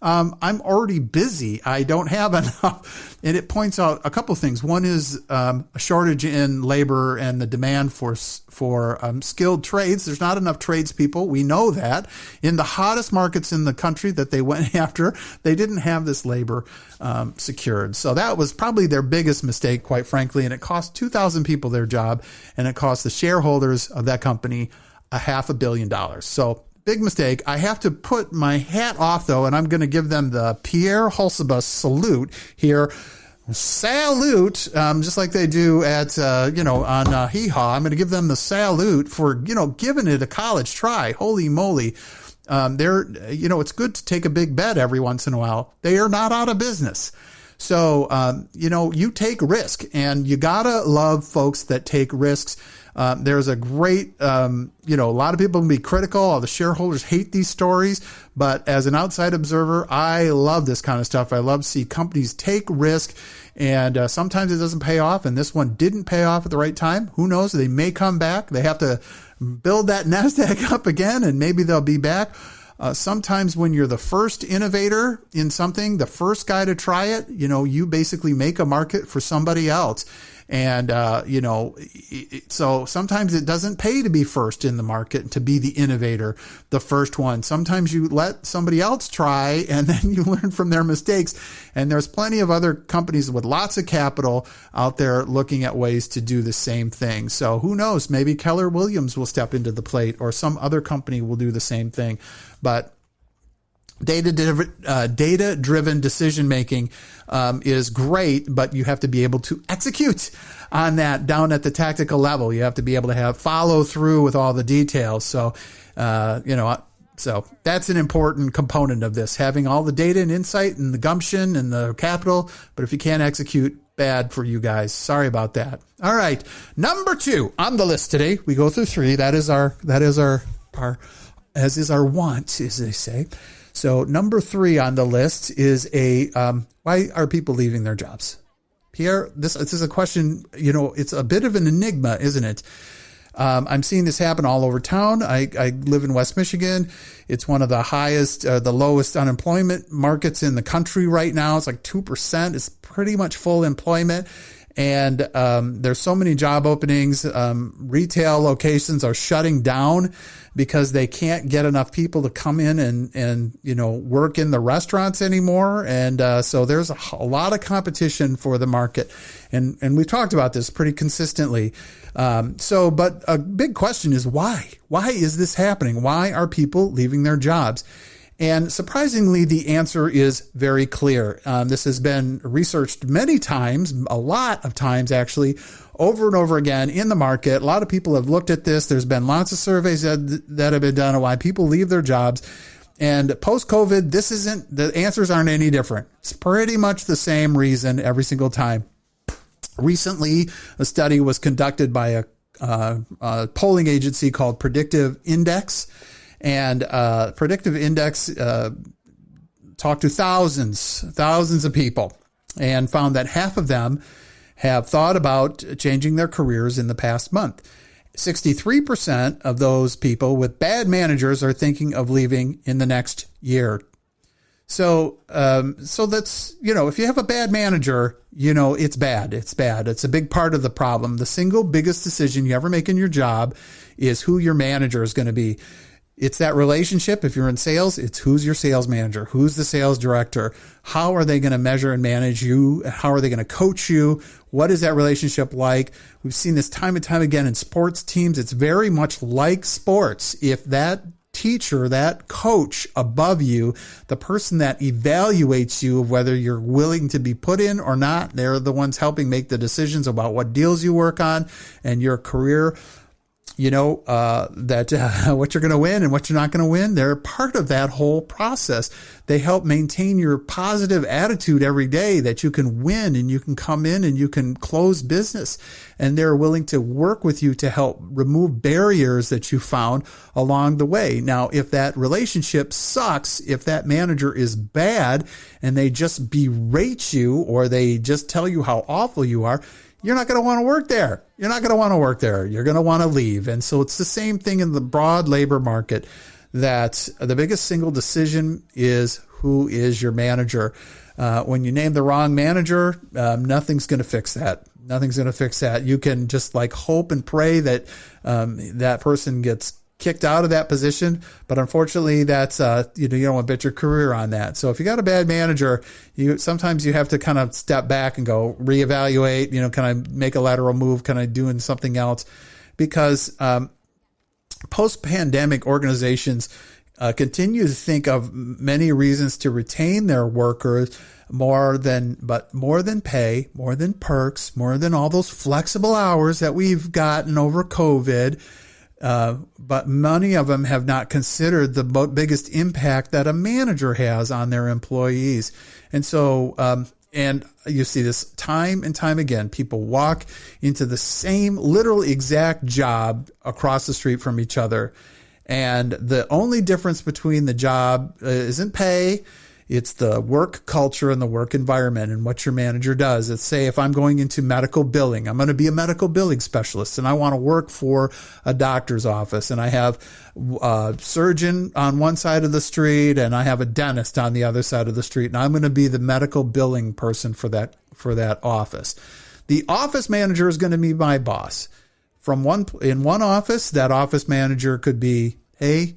Speaker 1: I'm already busy. I don't have enough. And it points out a couple of things. One is a shortage in labor and the demand for skilled trades. There's not enough tradespeople. We know that. In the hottest markets in the country that they went after, they didn't have this labor secured. So that was probably their biggest mistake, quite frankly. And it cost 2,000 people their job, and it cost the shareholders of that company $500 million. So big mistake. I have to put my hat off, though, and I'm going to give them the Pierre Hulsebus salute here. Salute, just like they do at, on Hee Haw. I'm going to give them the salute for, giving it a college try. Holy moly. It's good to take a big bet every once in a while. They are not out of business. So, you take risk, and you got to love folks that take risks. There's a great, a lot of people can be critical. All the shareholders hate these stories, but as an outside observer, I love this kind of stuff. I love to see companies take risk, and sometimes it doesn't pay off, and this one didn't pay off at the right time. Who knows? They may come back. They have to build that NASDAQ up again, and maybe they'll be back. Sometimes when you're the first innovator in something, the first guy to try it, you basically make a market for somebody else. And, so sometimes it doesn't pay to be first in the market, to be the innovator, the first one. Sometimes you let somebody else try, and then you learn from their mistakes. And there's plenty of other companies with lots of capital out there looking at ways to do the same thing. So who knows? Maybe Keller Williams will step into the plate, or some other company will do the same thing. But data-driven decision-making is great, but you have to be able to execute on that down at the tactical level. You have to be able to have follow-through with all the details. So, so that's an important component of this, having all the data and insight and the gumption and the capital. But if you can't execute, bad for you guys. Sorry about that. All right. Number 2 on the list today. We go through 3. That is our as is our want, as they say. So number 3 on the list is why are people leaving their jobs? Pierre, this is a question, it's a bit of an enigma, isn't it? I'm seeing this happen all over town. I live in West Michigan. It's one of the the lowest unemployment markets in the country right now. It's like 2%. It's pretty much full employment. And there's so many job openings. Retail locations are shutting down because they can't get enough people to come in and work in the restaurants anymore. And so there's a lot of competition for the market. And we've talked about this pretty consistently. But a big question is why? Why is this happening? Why are people leaving their jobs? And surprisingly, the answer is very clear. This has been researched many times, a lot of times actually, over and over again in the market. A lot of people have looked at this. There's been lots of surveys that have been done on why people leave their jobs. And post-COVID, the answers aren't any different. It's pretty much the same reason every single time. Recently, a study was conducted by a polling agency called Predictive Index. And Predictive Index talked to thousands of people, and found that half of them have thought about changing their careers in the past month. 63% of those people with bad managers are thinking of leaving in the next year. So that's, if you have a bad manager, it's bad. It's bad. It's a big part of the problem. The single biggest decision you ever make in your job is who your manager is going to be. It's that relationship. If you're in sales, it's who's your sales manager, who's the sales director, how are they going to measure and manage you, how are they going to coach you, what is that relationship like? We've seen this time and time again in sports teams. It's very much like sports. If that teacher, that coach above you, the person that evaluates you of whether you're willing to be put in or not, they're the ones helping make the decisions about what deals you work on and your career. What you're going to win and what you're not going to win. They're part of that whole process. They help maintain your positive attitude every day that you can win and you can come in and you can close business. And they're willing to work with you to help remove barriers that you found along the way. Now, if that relationship sucks, if that manager is bad and they just berate you or they just tell you how awful you are, you're not going to want to work there. You're not going to want to work there. You're going to want to leave. And so it's the same thing in the broad labor market, that the biggest single decision is who is your manager. When you name the wrong manager, nothing's going to fix that. Nothing's going to fix that. You can just like hope and pray that that person gets kicked out of that position. But unfortunately, that's, you don't want to bet your career on that. So if you got a bad manager, sometimes you have to kind of step back and go reevaluate, can I make a lateral move? Can I do something else? Because post-pandemic organizations continue to think of many reasons to retain their workers more than pay, more than perks, more than all those flexible hours that we've gotten over COVID. But many of them have not considered the biggest impact that a manager has on their employees. And so, and you see this time and time again, people walk into the same literal exact job across the street from each other. And the only difference between the job isn't pay. It's the work culture and the work environment and what your manager does. Let's say if I'm going into medical billing, I'm going to be a medical billing specialist and I want to work for a doctor's office, and I have a surgeon on one side of the street and I have a dentist on the other side of the street, and I'm going to be the medical billing person for that office. The office manager is going to be my boss. In one office, that office manager could be, hey,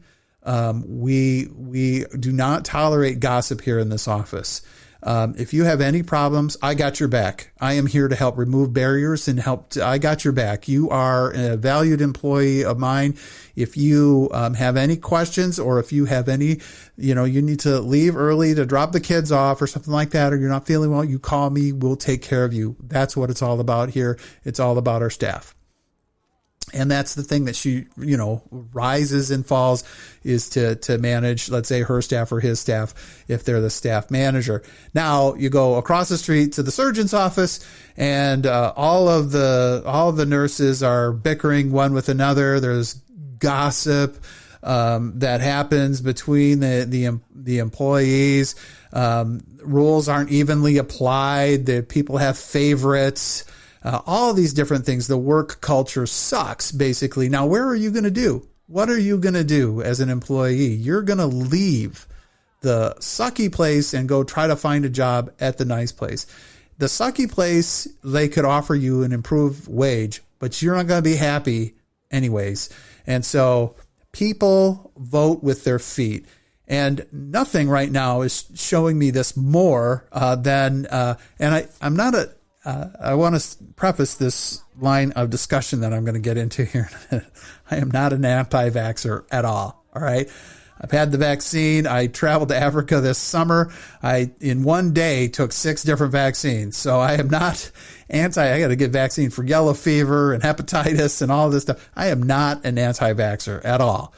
Speaker 1: we do not tolerate gossip here in this office. If you have any problems, I got your back. I am here to help remove barriers and I got your back. You are a valued employee of mine. If you have any questions, or if you have any, you need to leave early to drop the kids off or something like that, or you're not feeling well, you call me, we'll take care of you. That's what it's all about here. It's all about our staff. And that's the thing that she, rises and falls, is to manage, let's say, her staff or his staff, if they're the staff manager. Now you go across the street to the surgeon's office, and all of the nurses are bickering one with another. There's gossip that happens between the employees. Rules aren't evenly applied. The people have favorites. All of these different things. The work culture sucks, basically. Now, where are you going to do? What are you going to do as an employee? You're going to leave the sucky place and go try to find a job at the nice place. The sucky place, they could offer you an improved wage, but you're not going to be happy anyways. And so people vote with their feet. And nothing right now is showing me this more than, and I'm not I want to preface this line of discussion that I'm going to get into here. I am not an anti-vaxxer at all. All right. I've had the vaccine. I traveled to Africa this summer. I, in one day, took 6 different vaccines. So I am not I got to get vaccine for yellow fever and hepatitis and all this stuff. I am not an anti-vaxxer at all.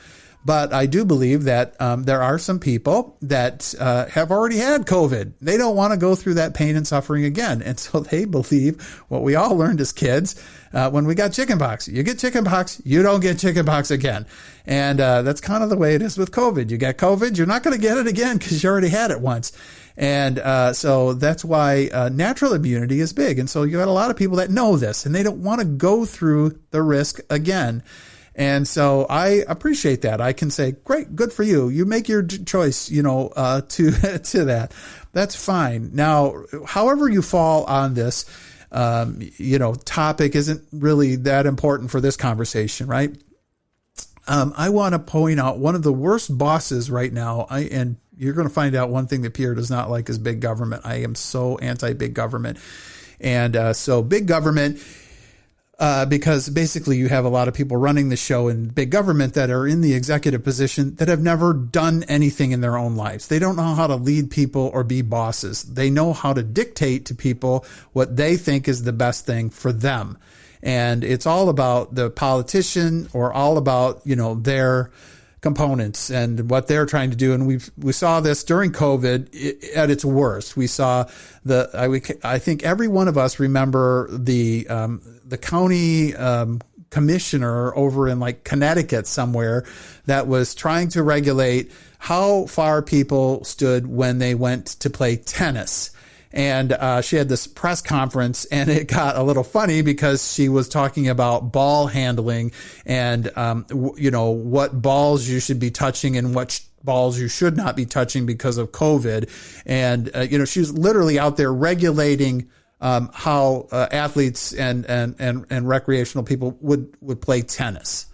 Speaker 1: But I do believe that there are some people that have already had COVID. They don't want to go through that pain and suffering again. And so they believe what we all learned as kids when we got chickenpox. You get chickenpox, you don't get chickenpox again. And that's kind of the way it is with COVID. You get COVID, you're not going to get it again because you already had it once. And so that's why natural immunity is big. And so you got a lot of people that know this, and they don't want to go through the risk again. And so I appreciate that. I can say, great, good for you. You make your choice, to that. That's fine. Now, however you fall on this, topic isn't really that important for this conversation, right? I want to point out one of the worst bosses right now. And you're going to find out one thing that Pierre does not like is big government. I am so anti-big government. And so big government, because basically you have a lot of people running the show in big government that are in the executive position that have never done anything in their own lives. They don't know how to lead people or be bosses. They know how to dictate to people what they think is the best thing for them. And it's all about the politician, or all about, their components and what they're trying to do. And we saw this during COVID at its worst. We saw I think every one of us remember the county commissioner over in like Connecticut somewhere that was trying to regulate how far people stood when they went to play tennis. And she had this press conference, and it got a little funny because she was talking about ball handling and, what balls you should be touching and what balls you should not be touching because of COVID. And, she was literally out there regulating how athletes and recreational people would play tennis.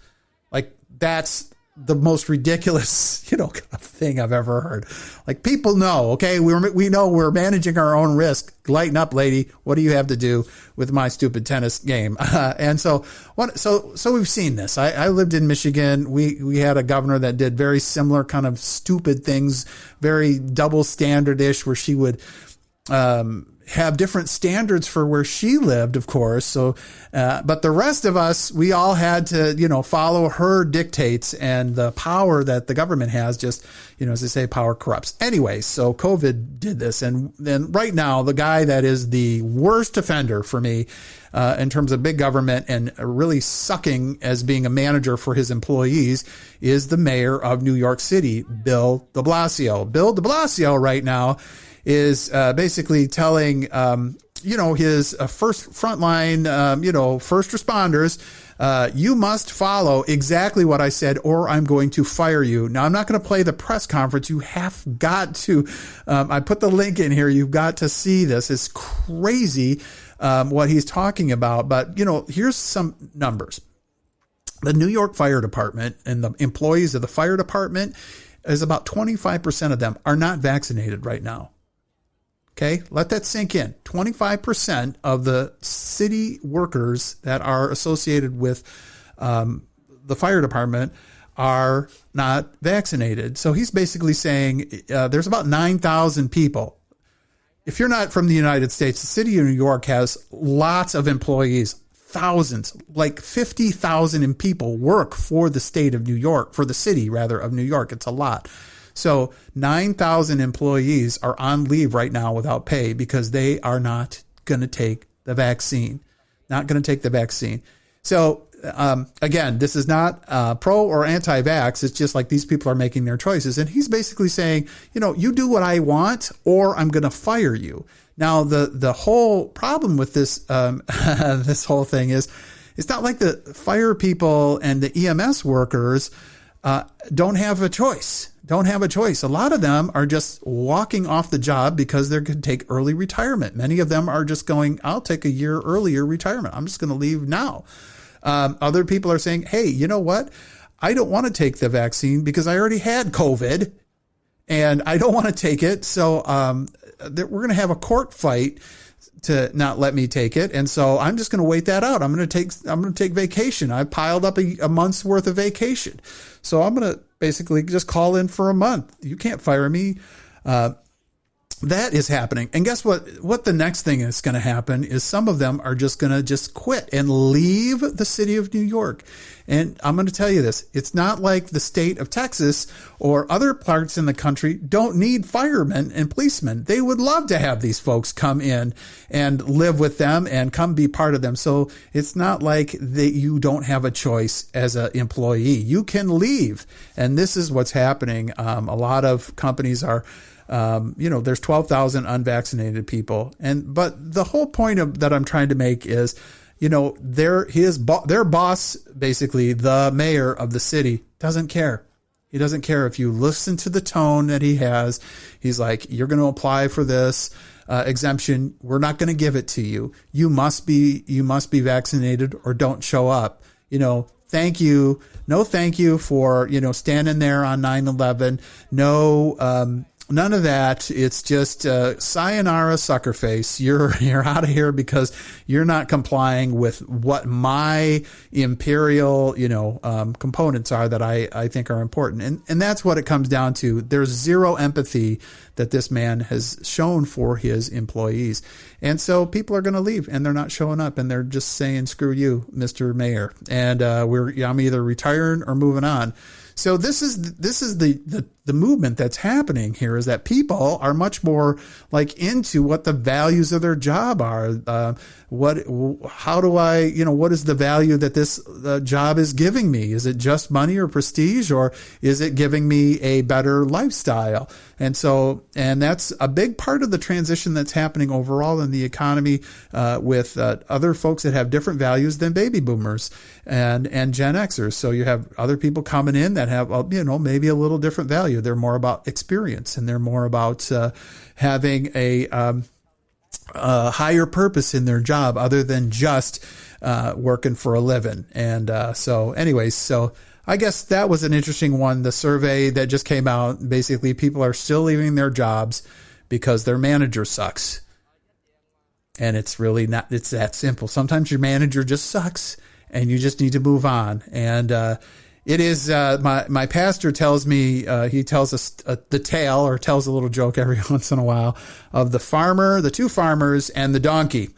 Speaker 1: Like, that's the most ridiculous, thing I've ever heard. Like, people know, okay, we know we're managing our own risk. Lighten up, lady. What do you have to do with my stupid tennis game? And so we've seen this. I lived in Michigan. We had a governor that did very similar kind of stupid things, very double standard-ish, where she would, have different standards for where she lived, of course. So, but the rest of us, we all had to, follow her dictates, and the power that the government has just, as they say, power corrupts. Anyway, so COVID did this. And then right now, the guy that is the worst offender for me, in terms of big government and really sucking as being a manager for his employees, is the mayor of New York City, Bill de Blasio. Bill de Blasio right now is basically telling, his first frontline, first responders, you must follow exactly what I said, or I'm going to fire you. Now, I'm not going to play the press conference. You have got to, I put the link in here. You've got to see this. It's crazy what he's talking about. But, here's some numbers. The New York Fire Department and the employees of the fire department is about 25% of them are not vaccinated right now. Okay, let that sink in. 25% of the city workers that are associated with the fire department are not vaccinated. So he's basically saying there's about 9,000 people. If you're not from the United States, the city of New York has lots of employees, thousands, like 50,000 people work for the state of New York, for the city rather of New York. It's a lot. So 9,000 employees are on leave right now without pay because they are not going to take the vaccine. Not going to take the vaccine. So again, this is not pro or anti-vax. It's just like these people are making their choices. And he's basically saying, you do what I want or I'm going to fire you. Now, the whole problem with this this whole thing is it's not like the fire people and the EMS workers don't have a choice. A lot of them are just walking off the job because they're going to take early retirement. Many of them are just going, I'll take a year earlier retirement. I'm just going to leave now. Other people are saying, hey, you know what? I don't want to take the vaccine because I already had COVID and I don't want to take it. So we're going to have a court fight to not let me take it. And so I'm just going to wait that out. I'm going to take vacation. I piled up a month's worth of vacation. So I'm going to basically just call in for a month. You can't fire me. That is happening. And guess what the next thing is going to happen is some of them are just going to just quit and leave the city of New York. And I'm going to tell you this. It's not like the state of Texas or other parts in the country don't need firemen and policemen. They would love to have these folks come in and live with them and come be part of them. So it's not like that you don't have a choice as an employee. You can leave. And this is what's happening. A lot of companies are there's 12,000 unvaccinated people. But the whole point that I'm trying to make is, their boss, basically the mayor of the city, doesn't care. He doesn't care if you listen to the tone that he has. He's like, you're going to apply for this exemption. We're not going to give it to you. You must be vaccinated or don't show up. Thank you. No, thank you for, standing there on 9/11. No, none of that. It's just sayonara, sucker face. You're out of here because you're not complying with what my imperial, components are that I think are important. And that's what it comes down to. There's zero empathy that this man has shown for his employees. And so people are going to leave and they're not showing up and they're just saying, screw you, Mr. Mayor. And I'm either retiring or moving on. So this is the movement that's happening here, is that people are much more like into what the values of their job are. What is the value that this job is giving me? Is it just money or prestige, or is it giving me a better lifestyle? And that's a big part of the transition that's happening overall in the economy, with other folks that have different values than baby boomers and Gen Xers. So you have other people coming in that have, maybe a little different value. value. They're more about experience, and they're more about having a higher purpose in their job other than just working for a living. And so I guess that was an interesting one. The survey that just came out, basically people are still leaving their jobs because their manager sucks. And it's really not, it's that simple. Sometimes your manager just sucks and you just need to move on. And it is, my pastor tells me, he tells us the tale, or tells a little joke every once in a while, of the two farmers and the donkey.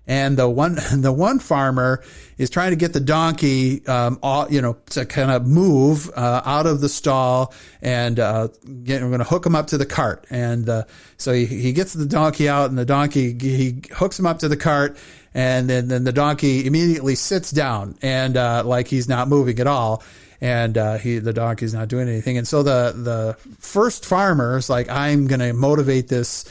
Speaker 1: And the one farmer is trying to get the donkey, to kind of move out of the stall, and we're going to hook him up to the cart. And so he gets the donkey out, and he hooks him up to the cart, and then the donkey immediately sits down, and like he's not moving at all. And the donkey's not doing anything. And so the first farmer is like, I'm going to motivate this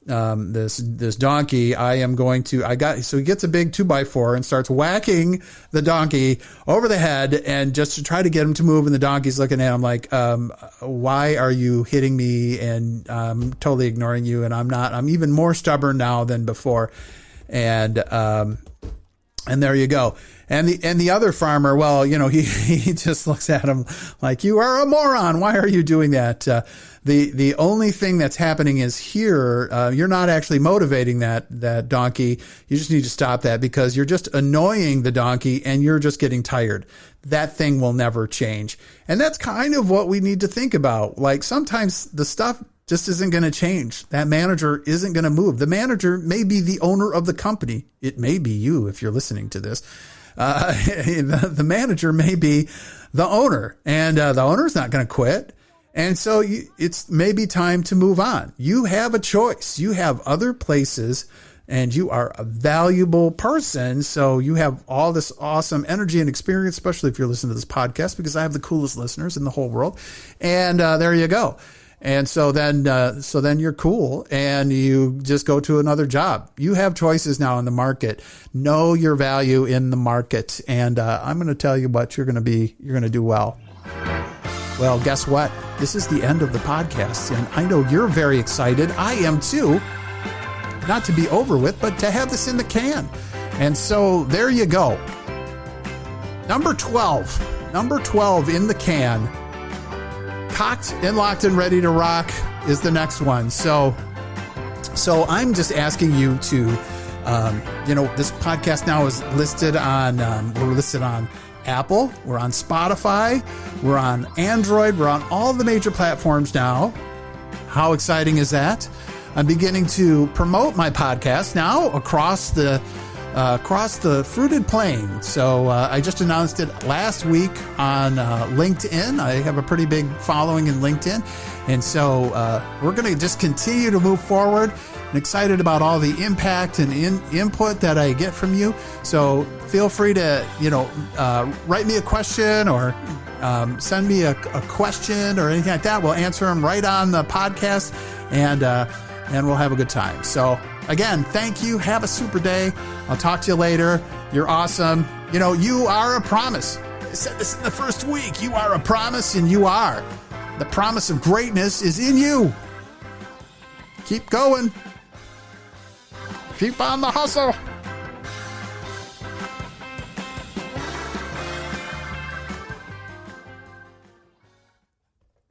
Speaker 1: donkey. So he gets a big 2x4 and starts whacking the donkey over the head, and just to try to get him to move. And the donkey's looking at him like, why are you hitting me? And I'm totally ignoring you. And I'm even more stubborn now than before. And there you go. And the other farmer, well, he just looks at him like, you are a moron. Why are you doing that? The only thing that's happening is here, you're not actually motivating that donkey. You just need to stop that, because you're just annoying the donkey and you're just getting tired. That thing will never change. And that's kind of what we need to think about. Like, sometimes the stuff just isn't going to change. That manager isn't going to move. The manager may be the owner of the company. It may be you if you're listening to this. The manager may be the owner, and the owner's not going to quit. And so it's maybe time to move on. You have a choice. You have other places, and you are a valuable person. So you have all this awesome energy and experience, especially if you're listening to this podcast, because I have the coolest listeners in the whole world. And there you go. And so then you're cool, and you just go to another job. You have choices now in the market. Know your value in the market. And I'm going to tell you what you're going to do well. Well, guess what? This is the end of the podcast, and I know you're very excited. I am too. Not to be over with, but to have this in the can. And so there you go. Number 12 in the can. Cocked and locked and ready to rock is the next one. So I'm just asking you to, this podcast now is listed on, we're listed on Apple, we're on Spotify, we're on Android, we're on all the major platforms now. How exciting is that? I'm beginning to promote my podcast now across the fruited plain. So I just announced it last week on LinkedIn. I have a pretty big following in LinkedIn. And so we're going to just continue to move forward. I'm excited about all the impact and input that I get from you. So feel free to, write me a question, or send me a question or anything like that. We'll answer them right on the podcast, and we'll have a good time. So again, thank you. Have a super day. I'll talk to you later. You're awesome. You are a promise. I said this in the first week. You are a promise, and you are. The promise of greatness is in you. Keep going. Keep on the hustle.